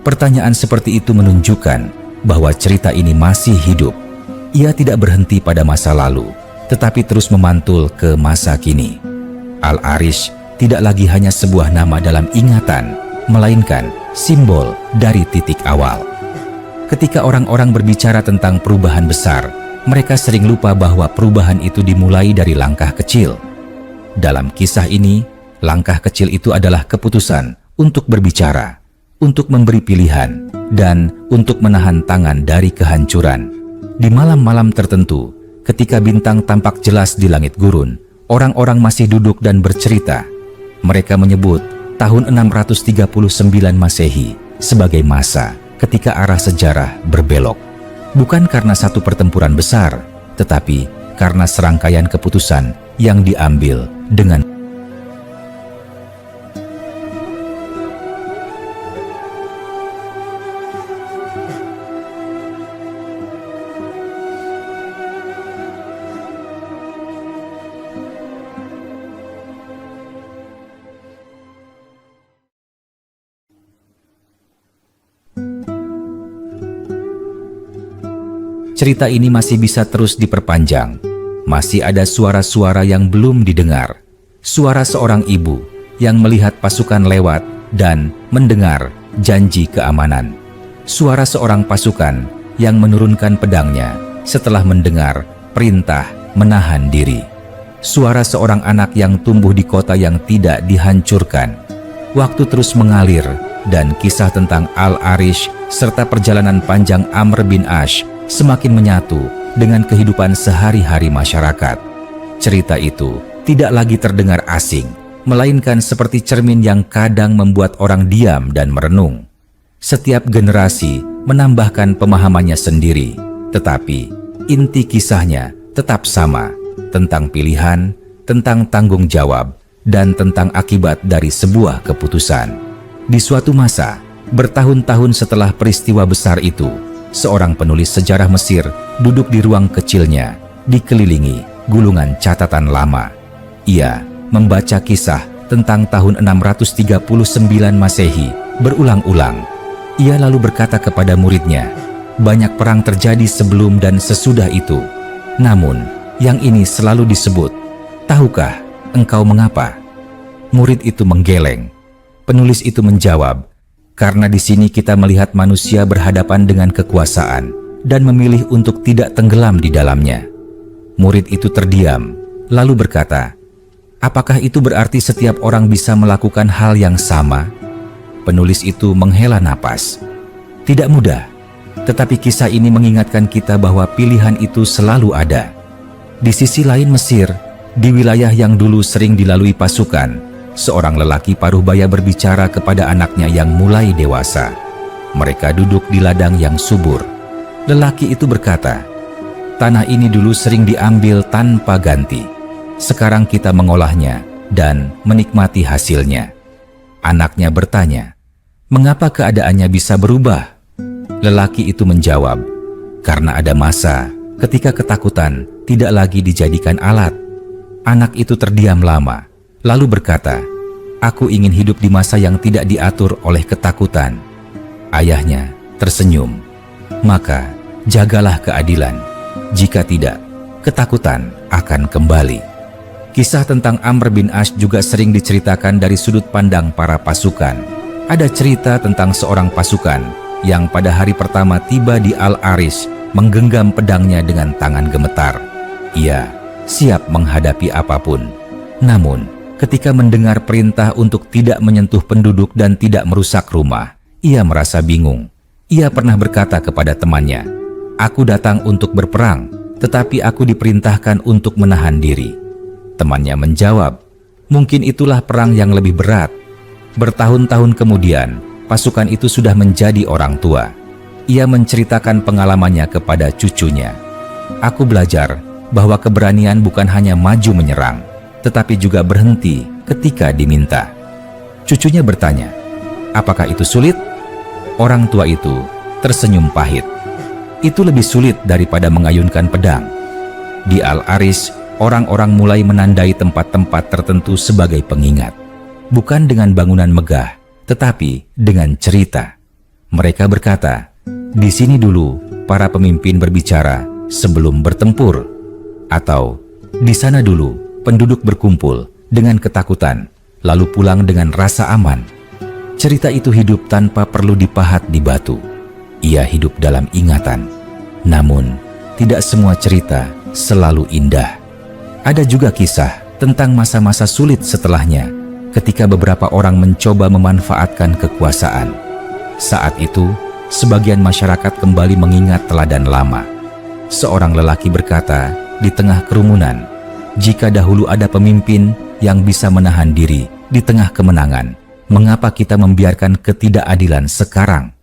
Pertanyaan seperti itu menunjukkan bahwa cerita ini masih hidup. Ia tidak berhenti pada masa lalu, tetapi terus memantul ke masa kini. Al-Arish tidak lagi hanya sebuah nama dalam ingatan, melainkan simbol dari titik awal. Ketika orang-orang berbicara tentang perubahan besar, mereka sering lupa bahwa perubahan itu dimulai dari langkah kecil. Dalam kisah ini, langkah kecil itu adalah keputusan untuk berbicara, untuk memberi pilihan, dan untuk menahan tangan dari kehancuran. Di malam-malam tertentu, ketika bintang tampak jelas di langit gurun, orang-orang masih duduk dan bercerita. Mereka menyebut tahun 639 Masehi sebagai masa ketika arah sejarah berbelok. bukan karena satu pertempuran besar, tetapi karena serangkaian keputusan yang diambil dengan cerita ini masih bisa terus diperpanjang. Masih ada suara-suara yang belum didengar. Suara seorang ibu yang melihat pasukan lewat dan mendengar janji keamanan. Suara seorang pasukan yang menurunkan pedangnya setelah mendengar perintah menahan diri. Suara seorang anak yang tumbuh di kota yang tidak dihancurkan. Waktu terus mengalir dan kisah tentang Al-Arish serta perjalanan panjang Amr bin Ash semakin menyatu dengan kehidupan sehari-hari masyarakat. Cerita itu tidak lagi terdengar asing, melainkan seperti cermin yang kadang membuat orang diam dan merenung. Setiap generasi menambahkan pemahamannya sendiri, tetapi inti kisahnya tetap sama, tentang pilihan, tentang tanggung jawab, dan tentang akibat dari sebuah keputusan. Di suatu masa, bertahun-tahun setelah peristiwa besar itu, seorang penulis sejarah Mesir duduk di ruang kecilnya, dikelilingi gulungan catatan lama. Ia membaca kisah tentang tahun 639 Masehi berulang-ulang. Ia lalu berkata kepada muridnya, banyak perang terjadi sebelum dan sesudah itu. Namun, yang ini selalu disebut, tahukah engkau mengapa? Murid itu menggeleng. Penulis itu menjawab, karena di sini kita melihat manusia berhadapan dengan kekuasaan dan memilih untuk tidak tenggelam di dalamnya. Murid itu terdiam, lalu berkata, apakah itu berarti setiap orang bisa melakukan hal yang sama? Penulis itu menghela napas. Tidak mudah, tetapi kisah ini mengingatkan kita bahwa pilihan itu selalu ada. Di sisi lain Mesir, di wilayah yang dulu sering dilalui pasukan, seorang lelaki paruh baya berbicara kepada anaknya yang mulai dewasa. Mereka duduk di ladang yang subur. Lelaki itu berkata, tanah ini dulu sering diambil tanpa ganti. Sekarang kita mengolahnya dan menikmati hasilnya. Anaknya bertanya, mengapa keadaannya bisa berubah? Lelaki itu menjawab, karena ada masa ketika ketakutan tidak lagi dijadikan alat. Anak itu terdiam lama, lalu berkata, aku ingin hidup di masa yang tidak diatur oleh ketakutan. Ayahnya tersenyum, maka jagalah keadilan. Jika tidak, ketakutan akan kembali. Kisah tentang Amr bin Ash juga sering diceritakan dari sudut pandang para pasukan. Ada cerita tentang seorang pasukan yang pada hari pertama tiba di Al-Arish menggenggam pedangnya dengan tangan gemetar. Ia siap menghadapi apapun. Namun, ketika mendengar perintah untuk tidak menyentuh penduduk dan tidak merusak rumah, ia merasa bingung. Ia pernah berkata kepada temannya, aku datang untuk berperang, tetapi aku diperintahkan untuk menahan diri. Temannya menjawab, mungkin itulah perang yang lebih berat. Bertahun-tahun kemudian, pasukan itu sudah menjadi orang tua. Ia menceritakan pengalamannya kepada cucunya. Aku belajar bahwa keberanian bukan hanya maju menyerang, tetapi juga berhenti ketika diminta. Cucunya bertanya, apakah itu sulit? Orang tua itu tersenyum pahit. Itu lebih sulit daripada mengayunkan pedang. Di Al-Arish, orang-orang mulai menandai tempat-tempat tertentu sebagai pengingat. Bukan dengan bangunan megah, tetapi dengan cerita. Mereka berkata, di sini dulu para pemimpin berbicara sebelum bertempur. Atau, di sana dulu penduduk berkumpul dengan ketakutan, lalu pulang dengan rasa aman. Cerita itu hidup tanpa perlu dipahat di batu. Ia hidup dalam ingatan. Namun, tidak semua cerita selalu indah. Ada juga kisah tentang masa-masa sulit setelahnya, ketika beberapa orang mencoba memanfaatkan kekuasaan. Saat itu, sebagian masyarakat kembali mengingat teladan lama. Seorang lelaki berkata di tengah kerumunan, jika dahulu ada pemimpin yang bisa menahan diri di tengah kemenangan, mengapa kita membiarkan ketidakadilan sekarang?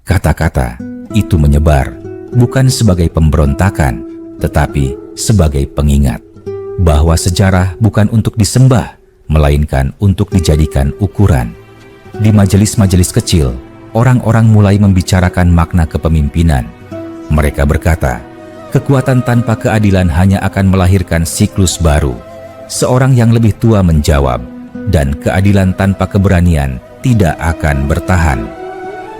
Kata-kata itu menyebar. bukan sebagai pemberontakan, tetapi sebagai pengingat bahwa sejarah bukan untuk disembah, melainkan untuk dijadikan ukuran. Di majelis-majelis kecil, orang-orang mulai membicarakan makna kepemimpinan. Mereka berkata, kekuatan tanpa keadilan hanya akan melahirkan siklus baru. Seorang yang lebih tua menjawab, dan keadilan tanpa keberanian tidak akan bertahan.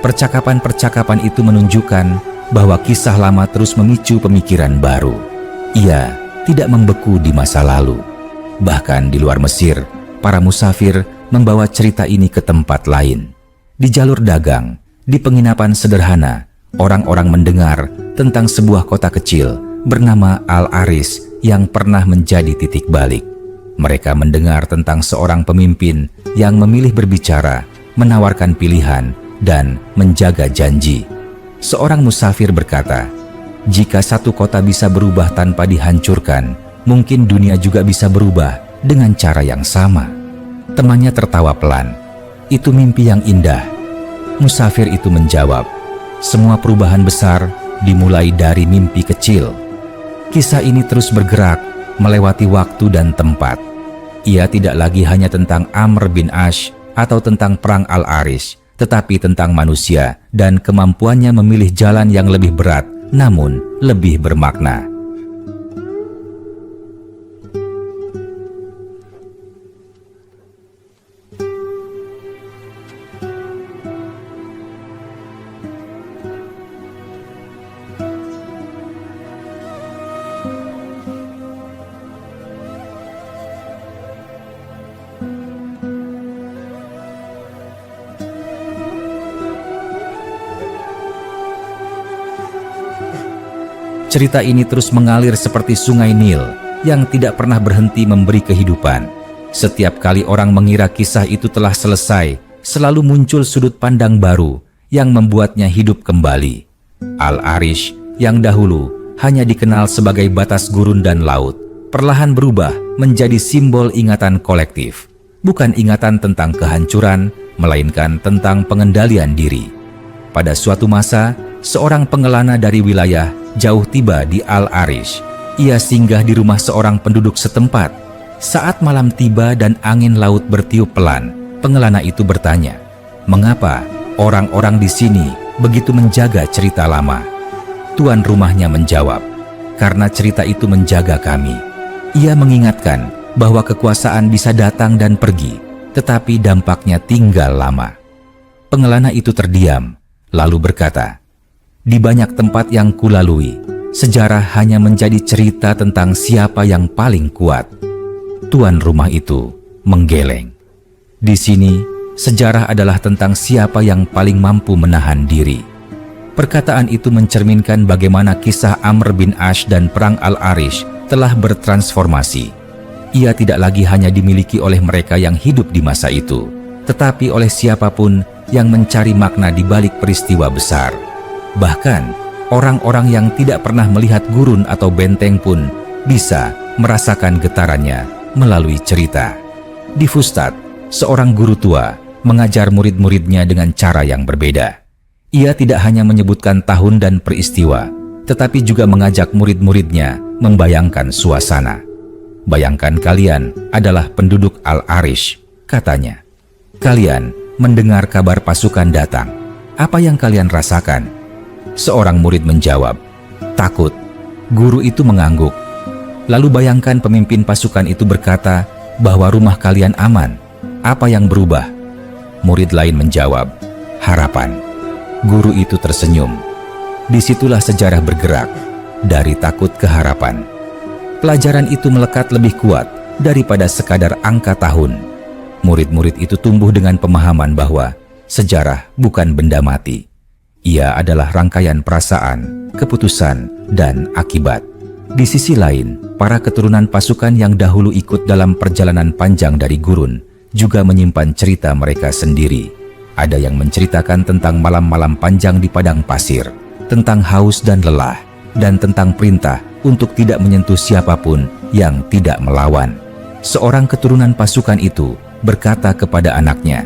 Percakapan-percakapan itu menunjukkan bahwa kisah lama terus memicu pemikiran baru. Ia tidak membeku di masa lalu. Bahkan di luar Mesir, para musafir membawa cerita ini ke tempat lain. Di jalur dagang, di penginapan sederhana, orang-orang mendengar tentang sebuah kota kecil bernama Al-Aris yang pernah menjadi titik balik. Mereka mendengar tentang seorang pemimpin yang memilih berbicara, menawarkan pilihan, dan menjaga janji. Seorang musafir berkata, jika satu kota bisa berubah tanpa dihancurkan, mungkin dunia juga bisa berubah dengan cara yang sama. Temannya tertawa pelan. Itu mimpi yang indah. Musafir itu menjawab, semua perubahan besar dimulai dari mimpi kecil. Kisah ini terus bergerak, melewati waktu dan tempat. Ia tidak lagi hanya tentang Amr bin Ash atau tentang perang Al-Aris, tetapi tentang manusia dan kemampuannya memilih jalan yang lebih berat, namun lebih bermakna. Cerita ini terus mengalir seperti sungai Nil yang tidak pernah berhenti memberi kehidupan. Setiap kali orang mengira kisah itu telah selesai, selalu muncul sudut pandang baru yang membuatnya hidup kembali. Al-Arish yang dahulu hanya dikenal sebagai batas gurun dan laut, perlahan berubah menjadi simbol ingatan kolektif. Bukan ingatan tentang kehancuran, melainkan tentang pengendalian diri. Pada suatu masa, seorang pengelana dari wilayah jauh tiba di Al-Arish. Ia singgah di rumah seorang penduduk setempat. Saat malam tiba dan angin laut bertiup pelan, pengelana itu bertanya, mengapa orang-orang di sini begitu menjaga cerita lama? Tuan rumahnya menjawab, karena cerita itu menjaga kami. Ia mengingatkan bahwa kekuasaan bisa datang dan pergi, tetapi dampaknya tinggal lama. Pengelana itu terdiam, lalu berkata, di banyak tempat yang kulalui, sejarah hanya menjadi cerita tentang siapa yang paling kuat. Tuan rumah itu menggeleng. Di sini, sejarah adalah tentang siapa yang paling mampu menahan diri. Perkataan itu mencerminkan bagaimana kisah Amr bin Ash dan perang Al-Arish telah bertransformasi. Ia tidak lagi hanya dimiliki oleh mereka yang hidup di masa itu, tetapi oleh siapapun yang mencari makna di balik peristiwa besar. Bahkan, orang-orang yang tidak pernah melihat gurun atau benteng pun bisa merasakan getarannya melalui cerita. Di Fustat, seorang guru tua mengajar murid-muridnya dengan cara yang berbeda. Ia tidak hanya menyebutkan tahun dan peristiwa, tetapi juga mengajak murid-muridnya membayangkan suasana. Bayangkan kalian adalah penduduk Al-Arish, katanya. Kalian mendengar kabar pasukan datang. Apa yang kalian rasakan? Seorang murid menjawab, takut. Guru itu mengangguk. Lalu bayangkan pemimpin pasukan itu berkata bahwa rumah kalian aman. Apa yang berubah? Murid lain menjawab, harapan. Guru itu tersenyum. Disitulah sejarah bergerak, dari takut ke harapan. Pelajaran itu melekat lebih kuat daripada sekadar angka tahun. Murid-murid itu tumbuh dengan pemahaman bahwa sejarah bukan benda mati. Ia adalah rangkaian perasaan, keputusan, dan akibat. Di sisi lain, para keturunan pasukan yang dahulu ikut dalam perjalanan panjang dari gurun juga menyimpan cerita mereka sendiri. Ada yang menceritakan tentang malam-malam panjang di padang pasir, tentang haus dan lelah, dan tentang perintah untuk tidak menyentuh siapapun yang tidak melawan. Seorang keturunan pasukan itu berkata kepada anaknya,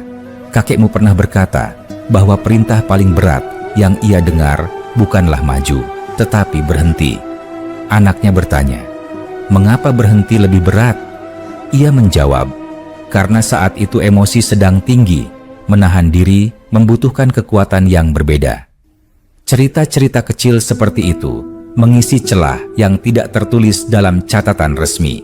kakekmu pernah berkata bahwa perintah paling berat yang ia dengar bukanlah maju, tetapi berhenti. Anaknya bertanya, "Mengapa berhenti lebih berat?" Ia menjawab, "Karena saat itu emosi sedang tinggi, menahan diri membutuhkan kekuatan yang berbeda." Cerita-cerita kecil seperti itu mengisi celah yang tidak tertulis dalam catatan resmi.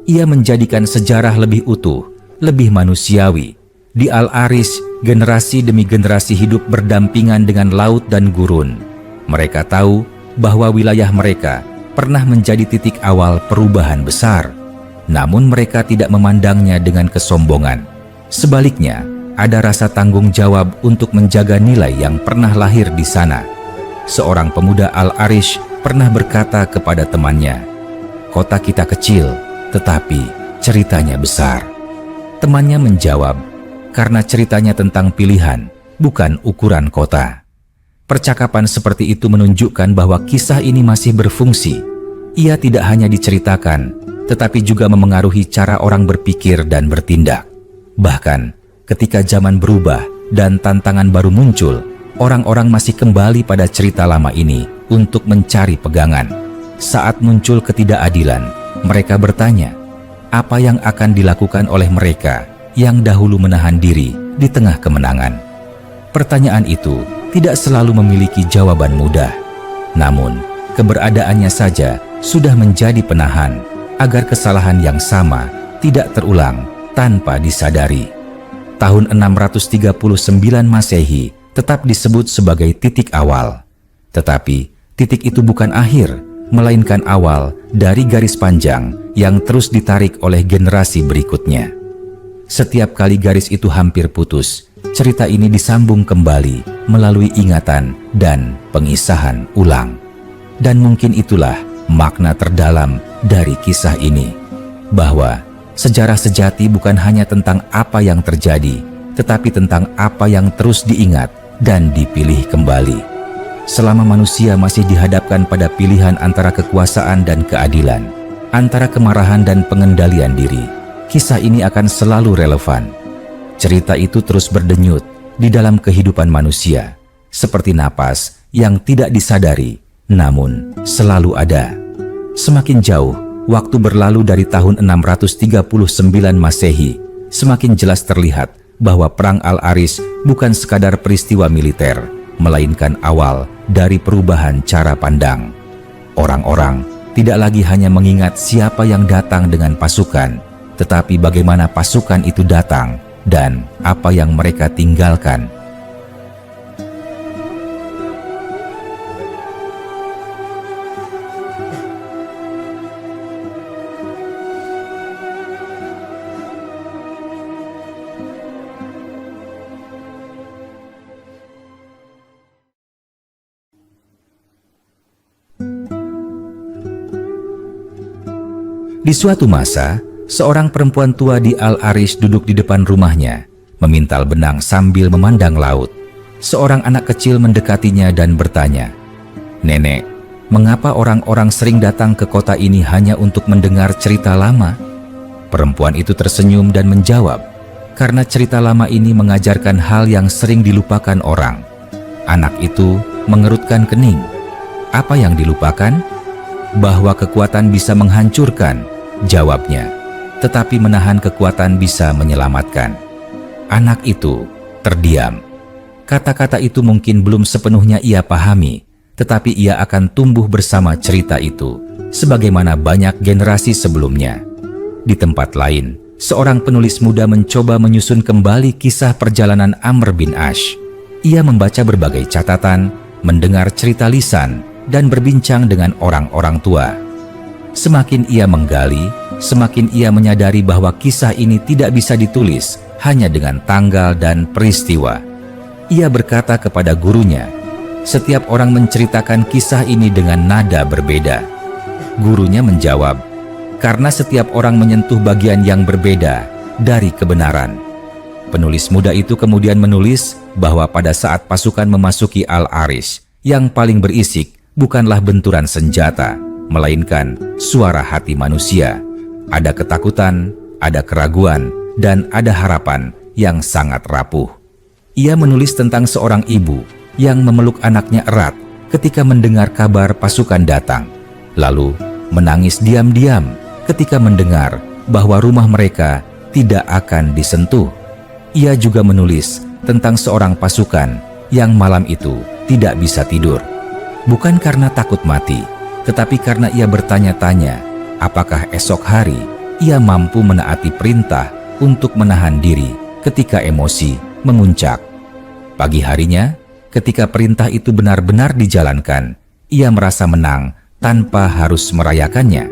Ia menjadikan sejarah lebih utuh, lebih manusiawi. Di Al-Arish, generasi demi generasi hidup berdampingan dengan laut dan gurun. Mereka tahu bahwa wilayah mereka pernah menjadi titik awal perubahan besar. Namun mereka tidak memandangnya dengan kesombongan. Sebaliknya, ada rasa tanggung jawab untuk menjaga nilai yang pernah lahir di sana. Seorang pemuda Al-Arish pernah berkata kepada temannya, "Kota kita kecil, tetapi ceritanya besar." Temannya menjawab, "Karena ceritanya tentang pilihan, bukan ukuran kota." Percakapan seperti itu menunjukkan bahwa kisah ini masih berfungsi. Ia tidak hanya diceritakan, tetapi juga memengaruhi cara orang berpikir dan bertindak. Bahkan, ketika zaman berubah dan tantangan baru muncul, orang-orang masih kembali pada cerita lama ini untuk mencari pegangan. Saat muncul ketidakadilan, mereka bertanya, apa yang akan dilakukan oleh mereka yang dahulu menahan diri di tengah kemenangan? Pertanyaan itu tidak selalu memiliki jawaban mudah. Namun, keberadaannya saja sudah menjadi penahan agar kesalahan yang sama tidak terulang tanpa disadari. Tahun 639 Masehi tetap disebut sebagai titik awal. Tetapi titik itu bukan akhir, melainkan awal dari garis panjang yang terus ditarik oleh generasi berikutnya. Setiap kali garis itu hampir putus, cerita ini disambung kembali melalui ingatan dan pengisahan ulang. Dan mungkin itulah makna terdalam dari kisah ini, bahwa sejarah sejati bukan hanya tentang apa yang terjadi, tetapi tentang apa yang terus diingat dan dipilih kembali. Selama manusia masih dihadapkan pada pilihan antara kekuasaan dan keadilan, antara kemarahan dan pengendalian diri, kisah ini akan selalu relevan. Cerita itu terus berdenyut di dalam kehidupan manusia, seperti napas yang tidak disadari, namun selalu ada. Semakin jauh waktu berlalu dari tahun 639 Masehi, semakin jelas terlihat bahwa Perang Al-Arish bukan sekadar peristiwa militer, melainkan awal dari perubahan cara pandang. Orang-orang tidak lagi hanya mengingat siapa yang datang dengan pasukan, tetapi bagaimana pasukan itu datang dan apa yang mereka tinggalkan. Di suatu masa, seorang perempuan tua di Al-Arish duduk di depan rumahnya, memintal benang sambil memandang laut. Seorang anak kecil mendekatinya dan bertanya, "Nenek, mengapa orang-orang sering datang ke kota ini hanya untuk mendengar cerita lama?" Perempuan itu tersenyum dan menjawab, "Karena cerita lama ini mengajarkan hal yang sering dilupakan orang." Anak itu mengerutkan kening. "Apa yang dilupakan?" "Bahwa kekuatan bisa menghancurkan," jawabnya, "tetapi menahan kekuatan bisa menyelamatkan." Anak itu terdiam. Kata-kata itu mungkin belum sepenuhnya ia pahami, tetapi ia akan tumbuh bersama cerita itu, sebagaimana banyak generasi sebelumnya. Di tempat lain, seorang penulis muda mencoba menyusun kembali kisah perjalanan Amr bin Ash. Ia membaca berbagai catatan, mendengar cerita lisan, dan berbincang dengan orang-orang tua. Semakin ia menggali, semakin ia menyadari bahwa kisah ini tidak bisa ditulis hanya dengan tanggal dan peristiwa. Ia berkata kepada gurunya, "Setiap orang menceritakan kisah ini dengan nada berbeda." Gurunya menjawab, "Karena setiap orang menyentuh bagian yang berbeda dari kebenaran." Penulis muda itu kemudian menulis bahwa pada saat pasukan memasuki Al-Arish, yang paling berisik bukanlah benturan senjata, melainkan suara hati manusia. Ada ketakutan, ada keraguan, dan ada harapan yang sangat rapuh. Ia menulis tentang seorang ibu yang memeluk anaknya erat ketika mendengar kabar pasukan datang, lalu menangis diam-diam ketika mendengar bahwa rumah mereka tidak akan disentuh. Ia juga menulis tentang seorang pasukan yang malam itu tidak bisa tidur, bukan karena takut mati, tetapi karena ia bertanya-tanya apakah esok hari ia mampu menaati perintah untuk menahan diri ketika emosi memuncak. Pagi harinya, ketika perintah itu benar-benar dijalankan, ia merasa menang tanpa harus merayakannya.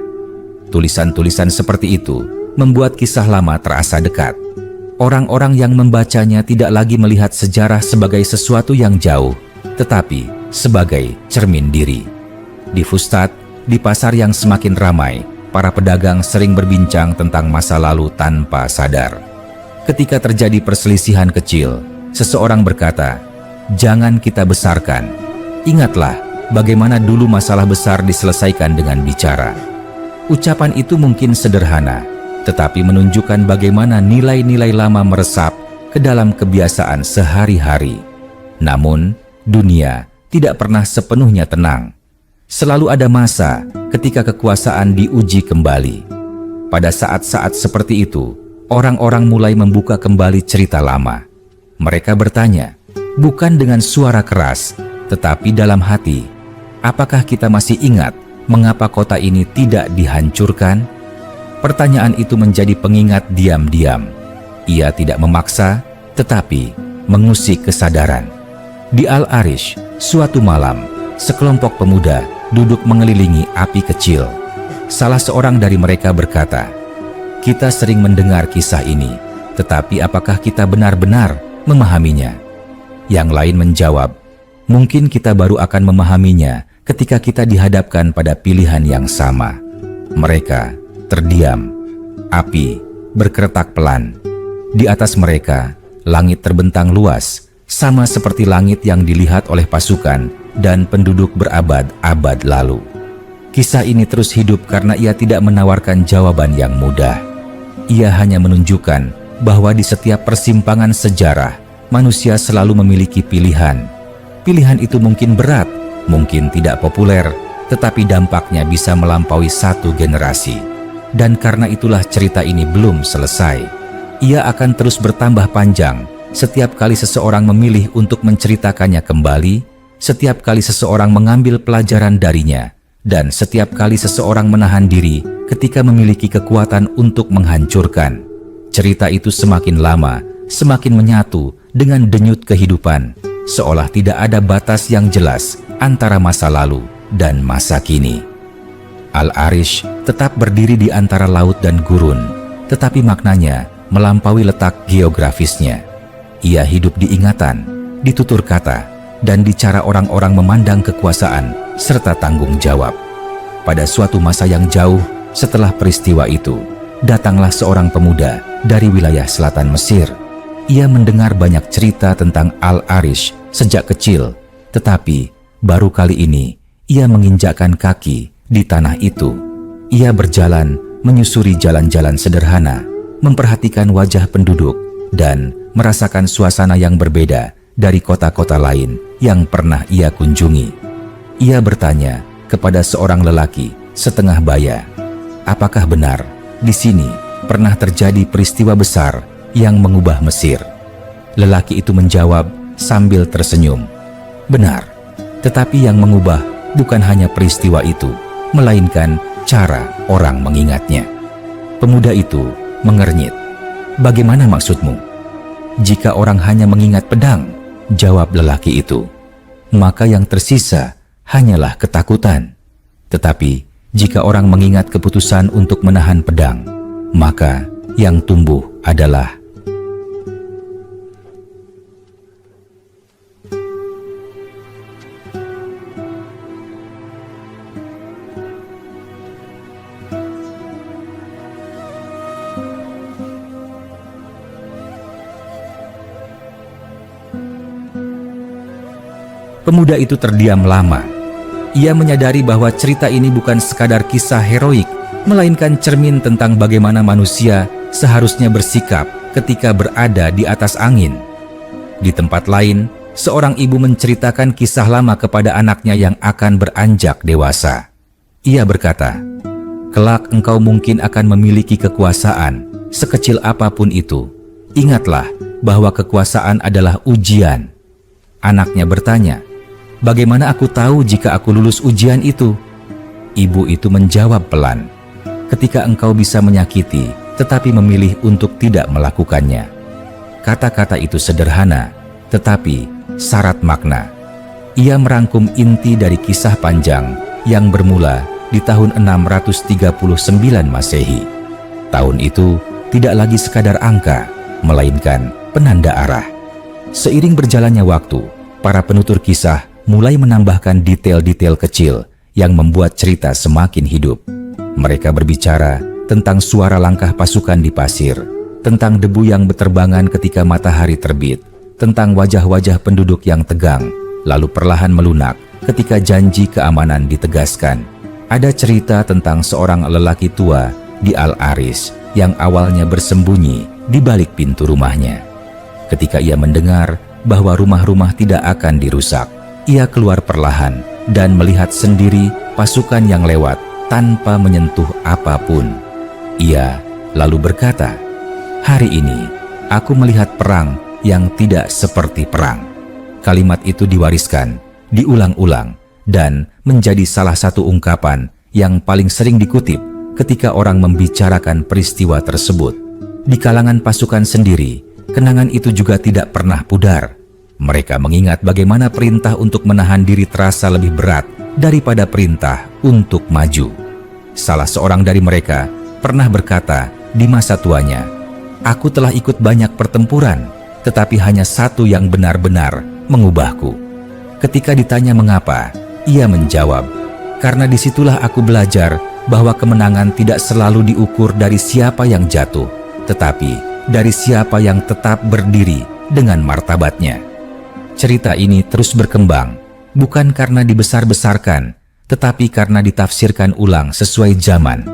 Tulisan-tulisan seperti itu membuat kisah lama terasa dekat. Orang-orang yang membacanya tidak lagi melihat sejarah sebagai sesuatu yang jauh, tetapi sebagai cermin diri. Di Fustat, di pasar yang semakin ramai, para pedagang sering berbincang tentang masa lalu tanpa sadar. Ketika terjadi perselisihan kecil, seseorang berkata, "Jangan kita besarkan. Ingatlah bagaimana dulu masalah besar diselesaikan dengan bicara." Ucapan itu mungkin sederhana, tetapi menunjukkan bagaimana nilai-nilai lama meresap ke dalam kebiasaan sehari-hari. Namun, dunia tidak pernah sepenuhnya tenang. Selalu ada masa ketika kekuasaan diuji kembali. Pada saat-saat seperti itu, orang-orang mulai membuka kembali cerita lama. Mereka bertanya, bukan dengan suara keras, tetapi dalam hati, apakah kita masih ingat mengapa kota ini tidak dihancurkan? Pertanyaan itu menjadi pengingat diam-diam. Ia tidak memaksa, tetapi mengusik kesadaran. Di Al-Arish, suatu malam, sekelompok pemuda duduk mengelilingi api kecil. Salah seorang dari mereka berkata, "Kita sering mendengar kisah ini, tetapi apakah kita benar-benar memahaminya?" Yang lain menjawab, "Mungkin kita baru akan memahaminya ketika kita dihadapkan pada pilihan yang sama." Mereka terdiam. Api berkeretak pelan. Di atas mereka, langit terbentang luas, sama seperti langit yang dilihat oleh pasukan dan penduduk berabad-abad lalu. Kisah ini terus hidup karena ia tidak menawarkan jawaban yang mudah. Ia hanya menunjukkan bahwa di setiap persimpangan sejarah, manusia selalu memiliki pilihan. Pilihan itu mungkin berat, mungkin tidak populer, tetapi dampaknya bisa melampaui satu generasi. Dan karena itulah cerita ini belum selesai. Ia akan terus bertambah panjang setiap kali seseorang memilih untuk menceritakannya kembali, setiap kali seseorang mengambil pelajaran darinya, dan setiap kali seseorang menahan diri ketika memiliki kekuatan untuk menghancurkan. Cerita itu semakin lama, semakin menyatu dengan denyut kehidupan, seolah tidak ada batas yang jelas antara masa lalu dan masa kini. Al-Arish tetap berdiri di antara laut dan gurun, tetapi maknanya melampaui letak geografisnya. Ia hidup di ingatan, di tutur kata, dan di cara orang-orang memandang kekuasaan serta tanggung jawab. Pada suatu masa yang jauh setelah peristiwa itu, datanglah seorang pemuda dari wilayah selatan Mesir. Ia mendengar banyak cerita tentang Al-Arish sejak kecil, tetapi baru kali ini ia menginjakkan kaki di tanah itu. Ia berjalan menyusuri jalan-jalan sederhana, memperhatikan wajah penduduk, dan merasakan suasana yang berbeda dari kota-kota lain yang pernah ia kunjungi. Ia bertanya kepada seorang lelaki setengah baya, apakah benar di sini pernah terjadi peristiwa besar yang mengubah Mesir? Lelaki itu menjawab sambil tersenyum, benar, tetapi yang mengubah bukan hanya peristiwa itu, melainkan cara orang mengingatnya. Pemuda itu mengernyit. Bagaimana maksudmu? Jika orang hanya mengingat pedang, jawab lelaki itu, maka yang tersisa hanyalah ketakutan. Tetapi jika orang mengingat keputusan untuk menahan pedang, maka yang tumbuh adalah Pemuda itu terdiam lama. Ia menyadari bahwa cerita ini bukan sekadar kisah heroik, melainkan cermin tentang bagaimana manusia seharusnya bersikap ketika berada di atas angin. Di tempat lain, seorang ibu menceritakan kisah lama kepada anaknya yang akan beranjak dewasa. Ia berkata, "Kelak engkau mungkin akan memiliki kekuasaan, sekecil apapun itu. Ingatlah bahwa kekuasaan adalah ujian." Anaknya bertanya, "Bagaimana aku tahu jika aku lulus ujian itu?" Ibu itu menjawab pelan, "Ketika engkau bisa menyakiti, tetapi memilih untuk tidak melakukannya." Kata-kata itu sederhana, tetapi syarat makna. Ia merangkum inti dari kisah panjang yang bermula di tahun 639 Masehi. Tahun itu tidak lagi sekadar angka, melainkan penanda arah. Seiring berjalannya waktu, para penutur kisah mulai menambahkan detail-detail kecil yang membuat cerita semakin hidup. Mereka berbicara tentang suara langkah pasukan di pasir, tentang debu yang berterbangan ketika matahari terbit, tentang wajah-wajah penduduk yang tegang, lalu perlahan melunak ketika janji keamanan ditegaskan. Ada cerita tentang seorang lelaki tua di Al-Aris yang awalnya bersembunyi di balik pintu rumahnya. Ketika ia mendengar bahwa rumah-rumah tidak akan dirusak, ia keluar perlahan dan melihat sendiri pasukan yang lewat tanpa menyentuh apapun. Ia lalu berkata, "Hari ini aku melihat perang yang tidak seperti perang." Kalimat itu diwariskan, diulang-ulang, dan menjadi salah satu ungkapan yang paling sering dikutip ketika orang membicarakan peristiwa tersebut. Di kalangan pasukan sendiri, kenangan itu juga tidak pernah pudar. Mereka mengingat bagaimana perintah untuk menahan diri terasa lebih berat daripada perintah untuk maju. Salah seorang dari mereka pernah berkata di masa tuanya, "Aku telah ikut banyak pertempuran, tetapi hanya satu yang benar-benar mengubahku." Ketika ditanya mengapa, ia menjawab, "Karena disitulah aku belajar bahwa kemenangan tidak selalu diukur dari siapa yang jatuh, tetapi dari siapa yang tetap berdiri dengan martabatnya." Cerita ini terus berkembang, bukan karena dibesar-besarkan, tetapi karena ditafsirkan ulang sesuai zaman.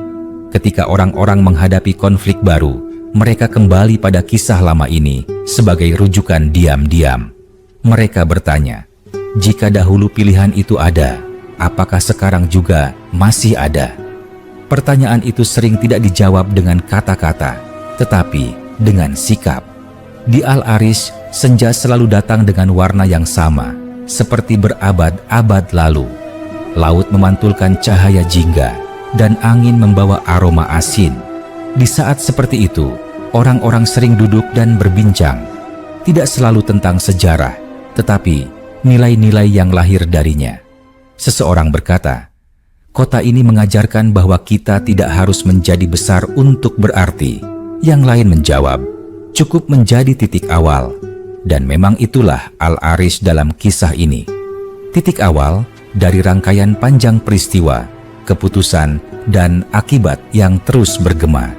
Ketika orang-orang menghadapi konflik baru, mereka kembali pada kisah lama ini sebagai rujukan diam-diam. Mereka bertanya, jika dahulu pilihan itu ada, apakah sekarang juga masih ada? Pertanyaan itu sering tidak dijawab dengan kata-kata, tetapi dengan sikap. Di Al-Aris, senja selalu datang dengan warna yang sama, seperti berabad-abad lalu. Laut memantulkan cahaya jingga, dan angin membawa aroma asin. Di saat seperti itu, orang-orang sering duduk dan berbincang, tidak selalu tentang sejarah, tetapi nilai-nilai yang lahir darinya. Seseorang berkata, "Kota ini mengajarkan bahwa kita tidak harus menjadi besar untuk berarti." Yang lain menjawab, "Cukup menjadi titik awal." Dan memang itulah Al-Aris dalam kisah ini. Titik awal dari rangkaian panjang peristiwa, keputusan, dan akibat yang terus bergema.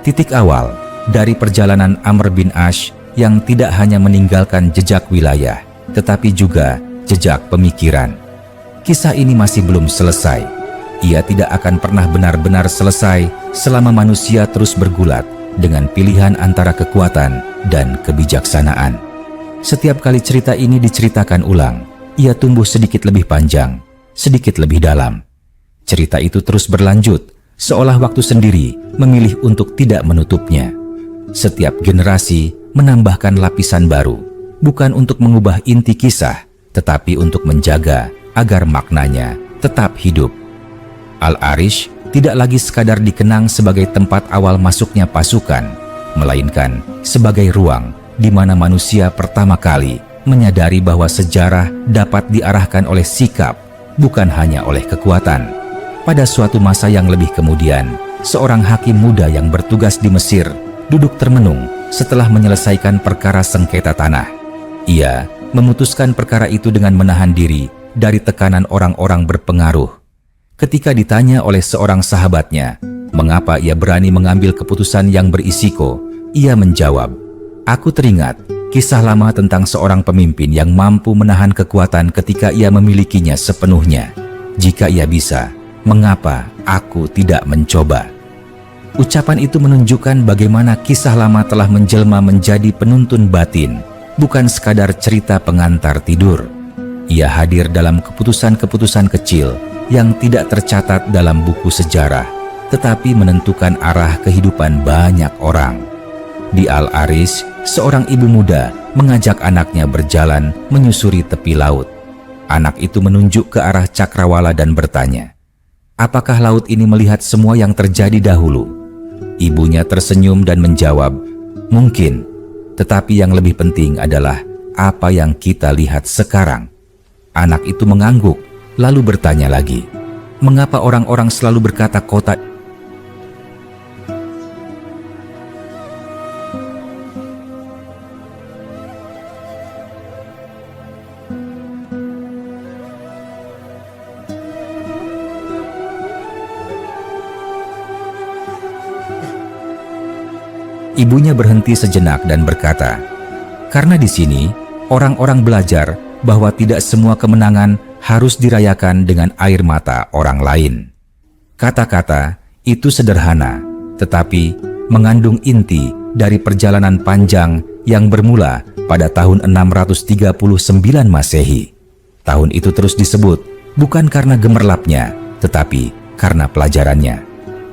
Titik awal dari perjalanan Amr bin Ash yang tidak hanya meninggalkan jejak wilayah, tetapi juga jejak pemikiran. Kisah ini masih belum selesai. Ia tidak akan pernah benar-benar selesai selama manusia terus bergulat dengan pilihan antara kekuatan dan kebijaksanaan. Setiap kali cerita ini diceritakan ulang, ia tumbuh sedikit lebih panjang, sedikit lebih dalam. Cerita itu terus berlanjut, seolah waktu sendiri memilih untuk tidak menutupnya. Setiap generasi menambahkan lapisan baru, bukan untuk mengubah inti kisah, tetapi untuk menjaga agar maknanya tetap hidup. Al-Arish tidak lagi sekadar dikenang sebagai tempat awal masuknya pasukan, melainkan sebagai ruang di mana manusia pertama kali menyadari bahwa sejarah dapat diarahkan oleh sikap, bukan hanya oleh kekuatan. Pada suatu masa yang lebih kemudian, seorang hakim muda yang bertugas di Mesir duduk termenung setelah menyelesaikan perkara sengketa tanah. Ia memutuskan perkara itu dengan menahan diri dari tekanan orang-orang berpengaruh. Ketika ditanya oleh seorang sahabatnya, mengapa ia berani mengambil keputusan yang berisiko, ia menjawab, "Aku teringat kisah lama tentang seorang pemimpin yang mampu menahan kekuatan ketika ia memilikinya sepenuhnya. Jika ia bisa, mengapa aku tidak mencoba?" Ucapan itu menunjukkan bagaimana kisah lama telah menjelma menjadi penuntun batin, bukan sekadar cerita pengantar tidur. Ia hadir dalam keputusan-keputusan kecil yang tidak tercatat dalam buku sejarah, tetapi menentukan arah kehidupan banyak orang. Di Al-Arish, seorang ibu muda mengajak anaknya berjalan menyusuri tepi laut. Anak itu menunjuk ke arah cakrawala dan bertanya, "Apakah laut ini melihat semua yang terjadi dahulu?" Ibunya tersenyum dan menjawab, "Mungkin, tetapi yang lebih penting adalah apa yang kita lihat sekarang." Anak itu mengangguk, lalu bertanya lagi, "Mengapa orang-orang selalu berkata kota?" Ibunya berhenti sejenak dan berkata, "Karena di sini orang-orang belajar bahwa tidak semua kemenangan harus dirayakan dengan air mata orang lain." Kata-kata itu sederhana, tetapi mengandung inti dari perjalanan panjang yang bermula pada tahun 639 Masehi. Tahun itu terus disebut bukan karena gemerlapnya, tetapi karena pelajarannya.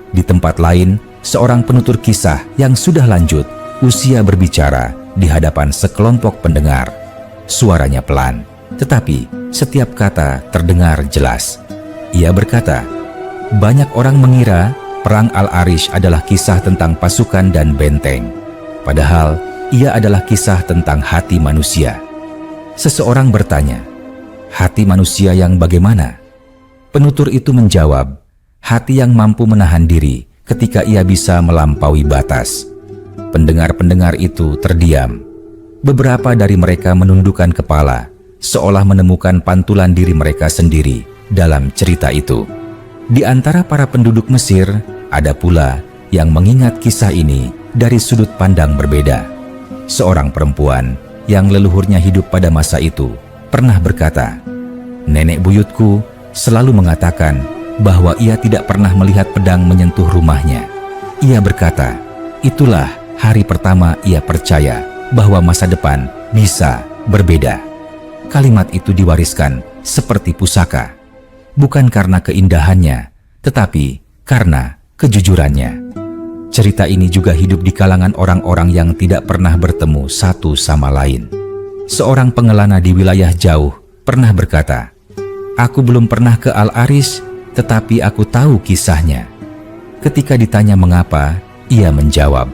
Di tempat lain, seorang penutur kisah yang sudah lanjut usia berbicara di hadapan sekelompok pendengar. Suaranya pelan, tetapi setiap kata terdengar jelas. Ia berkata, "Banyak orang mengira Perang Al-Arish adalah kisah tentang pasukan dan benteng. Padahal, ia adalah kisah tentang hati manusia." Seseorang bertanya, "Hati manusia yang bagaimana?" Penutur itu menjawab, "Hati yang mampu menahan diri ketika ia bisa melampaui batas." Pendengar-pendengar itu terdiam. Beberapa dari mereka menundukkan kepala, seolah menemukan pantulan diri mereka sendiri dalam cerita itu. Di antara para penduduk Mesir, ada pula yang mengingat kisah ini dari sudut pandang berbeda. Seorang perempuan yang leluhurnya hidup pada masa itu pernah berkata, "Nenek buyutku selalu mengatakan bahwa ia tidak pernah melihat pedang menyentuh rumahnya. Ia berkata, itulah hari pertama ia percaya bahwa masa depan bisa berbeda." Kalimat itu diwariskan seperti pusaka, bukan karena keindahannya, tetapi karena kejujurannya. Cerita ini juga hidup di kalangan orang-orang yang tidak pernah bertemu satu sama lain. Seorang pengelana di wilayah jauh pernah berkata, "Aku belum pernah ke Al-Arish, tetapi aku tahu kisahnya." Ketika ditanya mengapa, ia menjawab,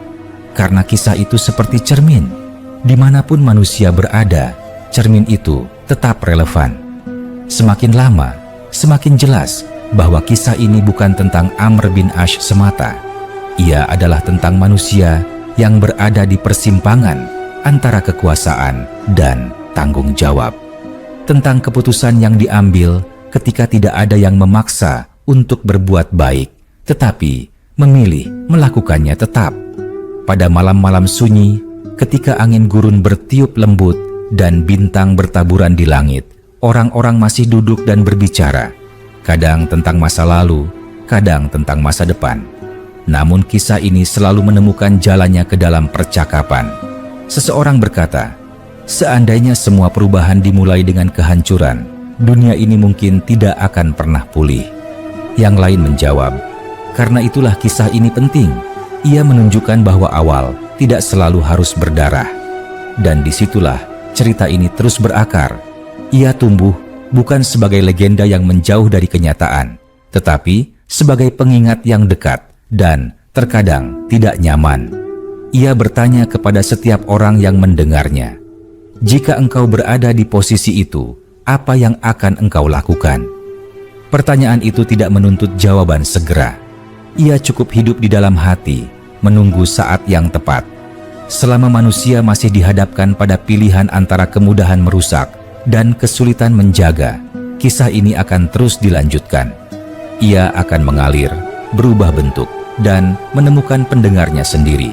"Karena kisah itu seperti cermin. Dimanapun manusia berada, cermin itu tetap relevan." Semakin lama, semakin jelas bahwa kisah ini bukan tentang Amr bin Ash semata. Ia adalah tentang manusia yang berada di persimpangan antara kekuasaan dan tanggung jawab. Tentang keputusan yang diambil ketika tidak ada yang memaksa untuk berbuat baik, tetapi memilih melakukannya tetap. Pada malam-malam sunyi, ketika angin gurun bertiup lembut dan bintang bertaburan di langit, orang-orang masih duduk dan berbicara, kadang tentang masa lalu, kadang tentang masa depan. Namun kisah ini selalu menemukan jalannya ke dalam percakapan. Seseorang berkata, "Seandainya semua perubahan dimulai dengan kehancuran, dunia ini mungkin tidak akan pernah pulih." Yang lain menjawab, "Karena itulah kisah ini penting. Ia menunjukkan bahwa awal tidak selalu harus berdarah." Dan disitulah cerita ini terus berakar. Ia tumbuh bukan sebagai legenda yang menjauh dari kenyataan, tetapi sebagai pengingat yang dekat dan terkadang tidak nyaman. Ia bertanya kepada setiap orang yang mendengarnya, "Jika engkau berada di posisi itu, apa yang akan engkau lakukan?" Pertanyaan itu tidak menuntut jawaban segera. Ia cukup hidup di dalam hati, menunggu saat yang tepat. Selama manusia masih dihadapkan pada pilihan antara kemudahan merusak dan kesulitan menjaga, kisah ini akan terus dilanjutkan. Ia akan mengalir, berubah bentuk, dan menemukan pendengarnya sendiri.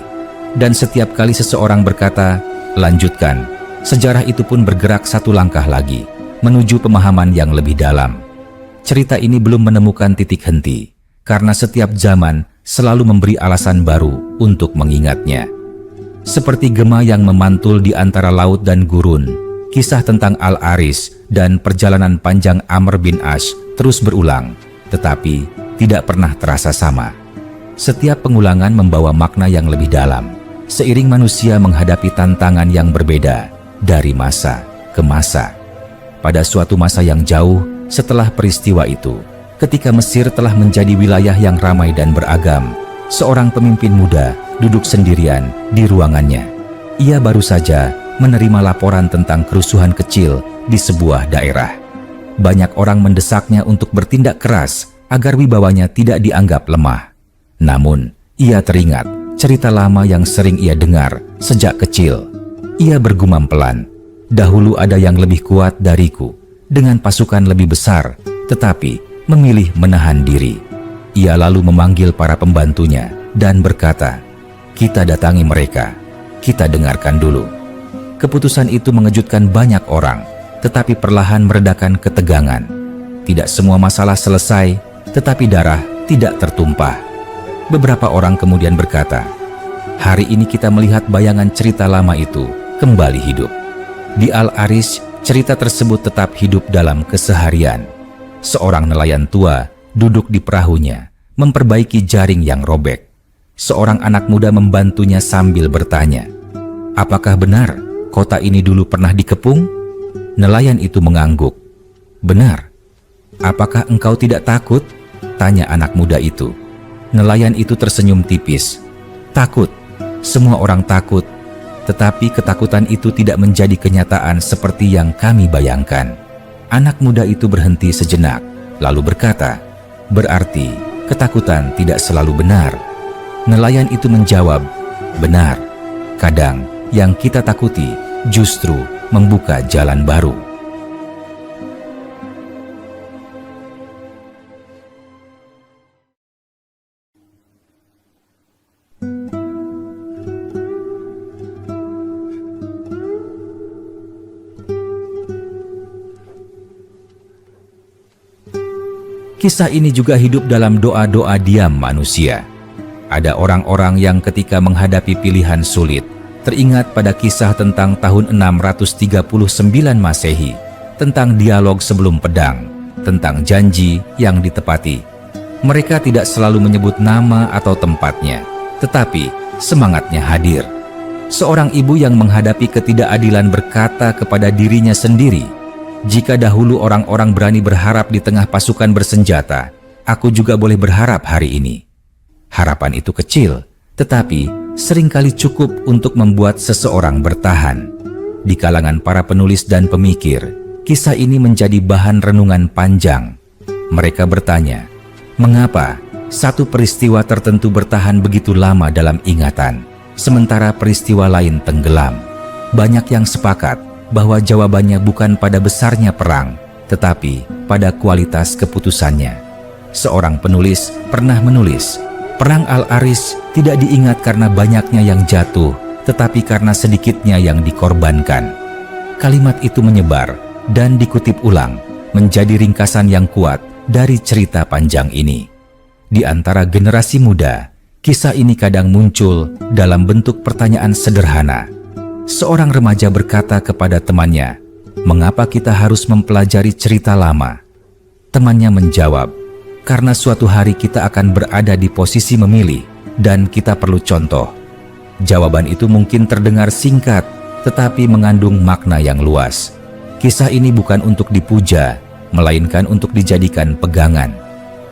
Dan setiap kali seseorang berkata, "Lanjutkan," sejarah itu pun bergerak satu langkah lagi, menuju pemahaman yang lebih dalam. Cerita ini belum menemukan titik henti, karena setiap zaman selalu memberi alasan baru untuk mengingatnya. Seperti gema yang memantul di antara laut dan gurun, kisah tentang Al-Aris dan perjalanan panjang Amr bin Ash terus berulang, tetapi tidak pernah terasa sama. Setiap pengulangan membawa makna yang lebih dalam, seiring manusia menghadapi tantangan yang berbeda dari masa ke masa. Pada suatu masa yang jauh setelah peristiwa itu, ketika Mesir telah menjadi wilayah yang ramai dan beragam, seorang pemimpin muda duduk sendirian di ruangannya. Ia baru saja menerima laporan tentang kerusuhan kecil di sebuah daerah. Banyak orang mendesaknya untuk bertindak keras agar wibawanya tidak dianggap lemah. Namun, ia teringat cerita lama yang sering ia dengar sejak kecil. Ia bergumam pelan, "Dahulu ada yang lebih kuat dariku, dengan pasukan lebih besar, tetapi memilih menahan diri." Ia lalu memanggil para pembantunya dan berkata, "Kita datangi mereka, kita dengarkan dulu." Keputusan itu mengejutkan banyak orang, tetapi perlahan meredakan ketegangan. Tidak semua masalah selesai, tetapi darah tidak tertumpah. Beberapa orang kemudian berkata, "Hari ini kita melihat bayangan cerita lama itu kembali hidup." Di Al-Aris, cerita tersebut tetap hidup dalam keseharian. Seorang nelayan tua duduk di perahunya, memperbaiki jaring yang robek. Seorang anak muda membantunya sambil bertanya, "Apakah benar kota ini dulu pernah dikepung?" Nelayan itu mengangguk. "Benar." "Apakah engkau tidak takut?" tanya anak muda itu. Nelayan itu tersenyum tipis. "Takut. Semua orang takut. Tetapi ketakutan itu tidak menjadi kenyataan seperti yang kami bayangkan." Anak muda itu berhenti sejenak, lalu berkata, "Berarti ketakutan tidak selalu benar." Nelayan itu menjawab, "Benar. Kadang yang kita takuti justru membuka jalan baru." Kisah ini juga hidup dalam doa-doa diam manusia. Ada orang-orang yang ketika menghadapi pilihan sulit, teringat pada kisah tentang tahun 639 Masehi, tentang dialog sebelum pedang, tentang janji yang ditepati. Mereka tidak selalu menyebut nama atau tempatnya, tetapi semangatnya hadir. Seorang ibu yang menghadapi ketidakadilan berkata kepada dirinya sendiri, "Jika dahulu orang-orang berani berharap di tengah pasukan bersenjata, aku juga boleh berharap hari ini." Harapan itu kecil, tetapi seringkali cukup untuk membuat seseorang bertahan. Di kalangan para penulis dan pemikir, kisah ini menjadi bahan renungan panjang. Mereka bertanya, mengapa satu peristiwa tertentu bertahan begitu lama dalam ingatan, sementara peristiwa lain tenggelam? Banyak yang sepakat bahwa jawabannya bukan pada besarnya perang, tetapi pada kualitas keputusannya. Seorang penulis pernah menulis, "Perang Al-Aris tidak diingat karena banyaknya yang jatuh, tetapi karena sedikitnya yang dikorbankan." Kalimat itu menyebar dan dikutip ulang, menjadi ringkasan yang kuat dari cerita panjang ini. Di antara generasi muda, kisah ini kadang muncul dalam bentuk pertanyaan sederhana. Seorang remaja berkata kepada temannya, "Mengapa kita harus mempelajari cerita lama?" Temannya menjawab, "Karena suatu hari kita akan berada di posisi memilih dan kita perlu contoh." Jawaban itu mungkin terdengar singkat, tetapi mengandung makna yang luas. Kisah ini bukan untuk dipuja, melainkan untuk dijadikan pegangan.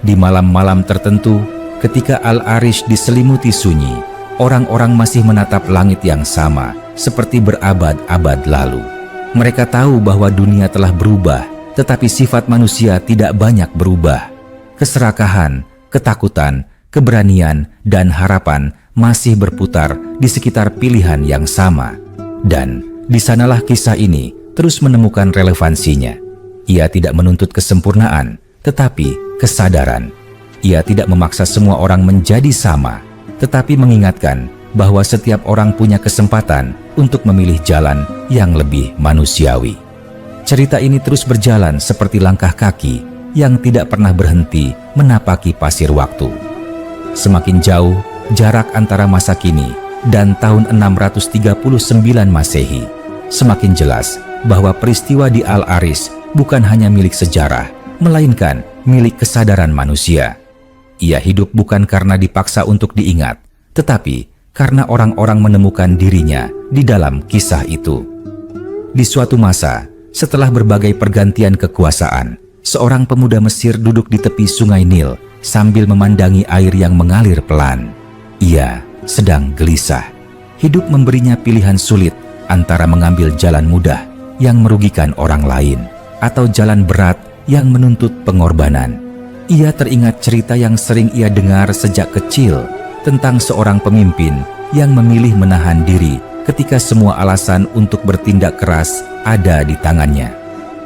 Di malam-malam tertentu, ketika Al-Arish diselimuti sunyi, orang-orang masih menatap langit yang sama, seperti berabad-abad lalu. Mereka tahu bahwa dunia telah berubah, tetapi sifat manusia tidak banyak berubah. Keserakahan, ketakutan, keberanian, dan harapan masih berputar di sekitar pilihan yang sama. Dan di sanalah kisah ini terus menemukan relevansinya. Ia tidak menuntut kesempurnaan, tetapi kesadaran. Ia tidak memaksa semua orang menjadi sama, tetapi mengingatkan bahwa setiap orang punya kesempatan untuk memilih jalan yang lebih manusiawi. Cerita ini terus berjalan seperti langkah kaki yang tidak pernah berhenti menapaki pasir waktu. Semakin jauh jarak antara masa kini dan tahun 639 Masehi, semakin jelas bahwa peristiwa di Al-Arish bukan hanya milik sejarah, melainkan milik kesadaran manusia. Ia hidup bukan karena dipaksa untuk diingat, tetapi karena orang-orang menemukan dirinya di dalam kisah itu. Di suatu masa, setelah berbagai pergantian kekuasaan, seorang pemuda Mesir duduk di tepi sungai Nil sambil memandangi air yang mengalir pelan. Ia sedang gelisah. Hidup memberinya pilihan sulit antara mengambil jalan mudah yang merugikan orang lain atau jalan berat yang menuntut pengorbanan. Ia teringat cerita yang sering ia dengar sejak kecil tentang seorang pemimpin yang memilih menahan diri ketika semua alasan untuk bertindak keras ada di tangannya.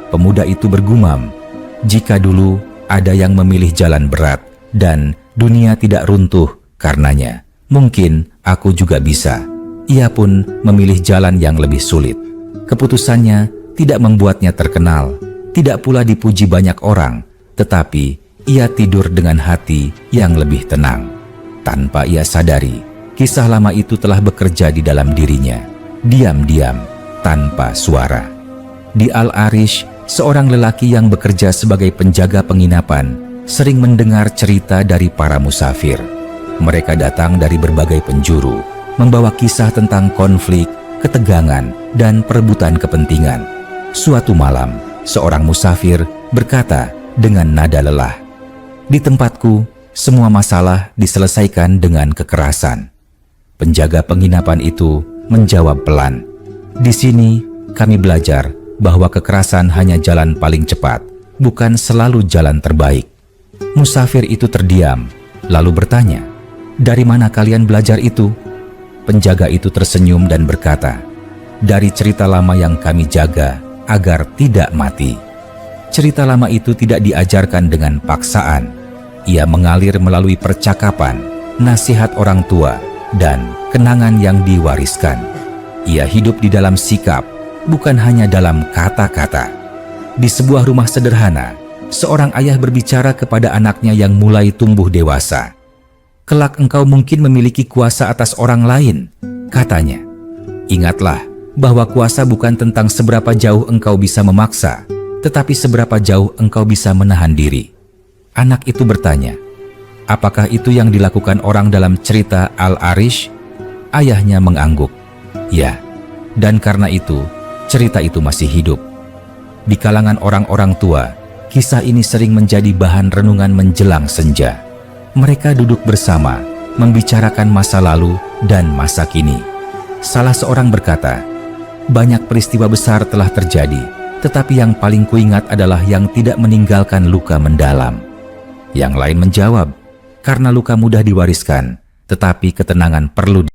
Pemuda itu bergumam, "Jika dulu ada yang memilih jalan berat dan dunia tidak runtuh karenanya, mungkin aku juga bisa." Ia pun memilih jalan yang lebih sulit. Keputusannya tidak membuatnya terkenal, tidak pula dipuji banyak orang, tetapi ia tidur dengan hati yang lebih tenang. Tanpa ia sadari, kisah lama itu telah bekerja di dalam dirinya, diam-diam, tanpa suara. Di Al-Arish, seorang lelaki yang bekerja sebagai penjaga penginapan sering mendengar cerita dari para musafir. Mereka datang dari berbagai penjuru, membawa kisah tentang konflik, ketegangan, dan perebutan kepentingan. Suatu malam, seorang musafir berkata dengan nada lelah, "Di tempatku, semua masalah diselesaikan dengan kekerasan." Penjaga penginapan itu menjawab pelan, "Di sini kami belajar bahwa kekerasan hanya jalan paling cepat, bukan selalu jalan terbaik." Musafir itu terdiam, lalu bertanya, "Dari mana kalian belajar itu?" Penjaga itu tersenyum dan berkata, "Dari cerita lama yang kami jaga agar tidak mati." Cerita lama itu tidak diajarkan dengan paksaan. Ia mengalir melalui percakapan, nasihat orang tua, dan kenangan yang diwariskan. Ia hidup di dalam sikap, bukan hanya dalam kata-kata. Di sebuah rumah sederhana, seorang ayah berbicara kepada anaknya yang mulai tumbuh dewasa. "Kelak engkau mungkin memiliki kuasa atas orang lain," katanya. "Ingatlah bahwa kuasa bukan tentang seberapa jauh engkau bisa memaksa, tetapi seberapa jauh engkau bisa menahan diri." Anak itu bertanya, "Apakah itu yang dilakukan orang dalam cerita Al-Arish?" Ayahnya mengangguk, "Ya, dan karena itu, cerita itu masih hidup." Di kalangan orang-orang tua, kisah ini sering menjadi bahan renungan menjelang senja. Mereka duduk bersama, membicarakan masa lalu dan masa kini. Salah seorang berkata, "Banyak peristiwa besar telah terjadi, tetapi yang paling kuingat adalah yang tidak meninggalkan luka mendalam." Yang lain menjawab, "Karena luka mudah diwariskan, tetapi ketenangan perlu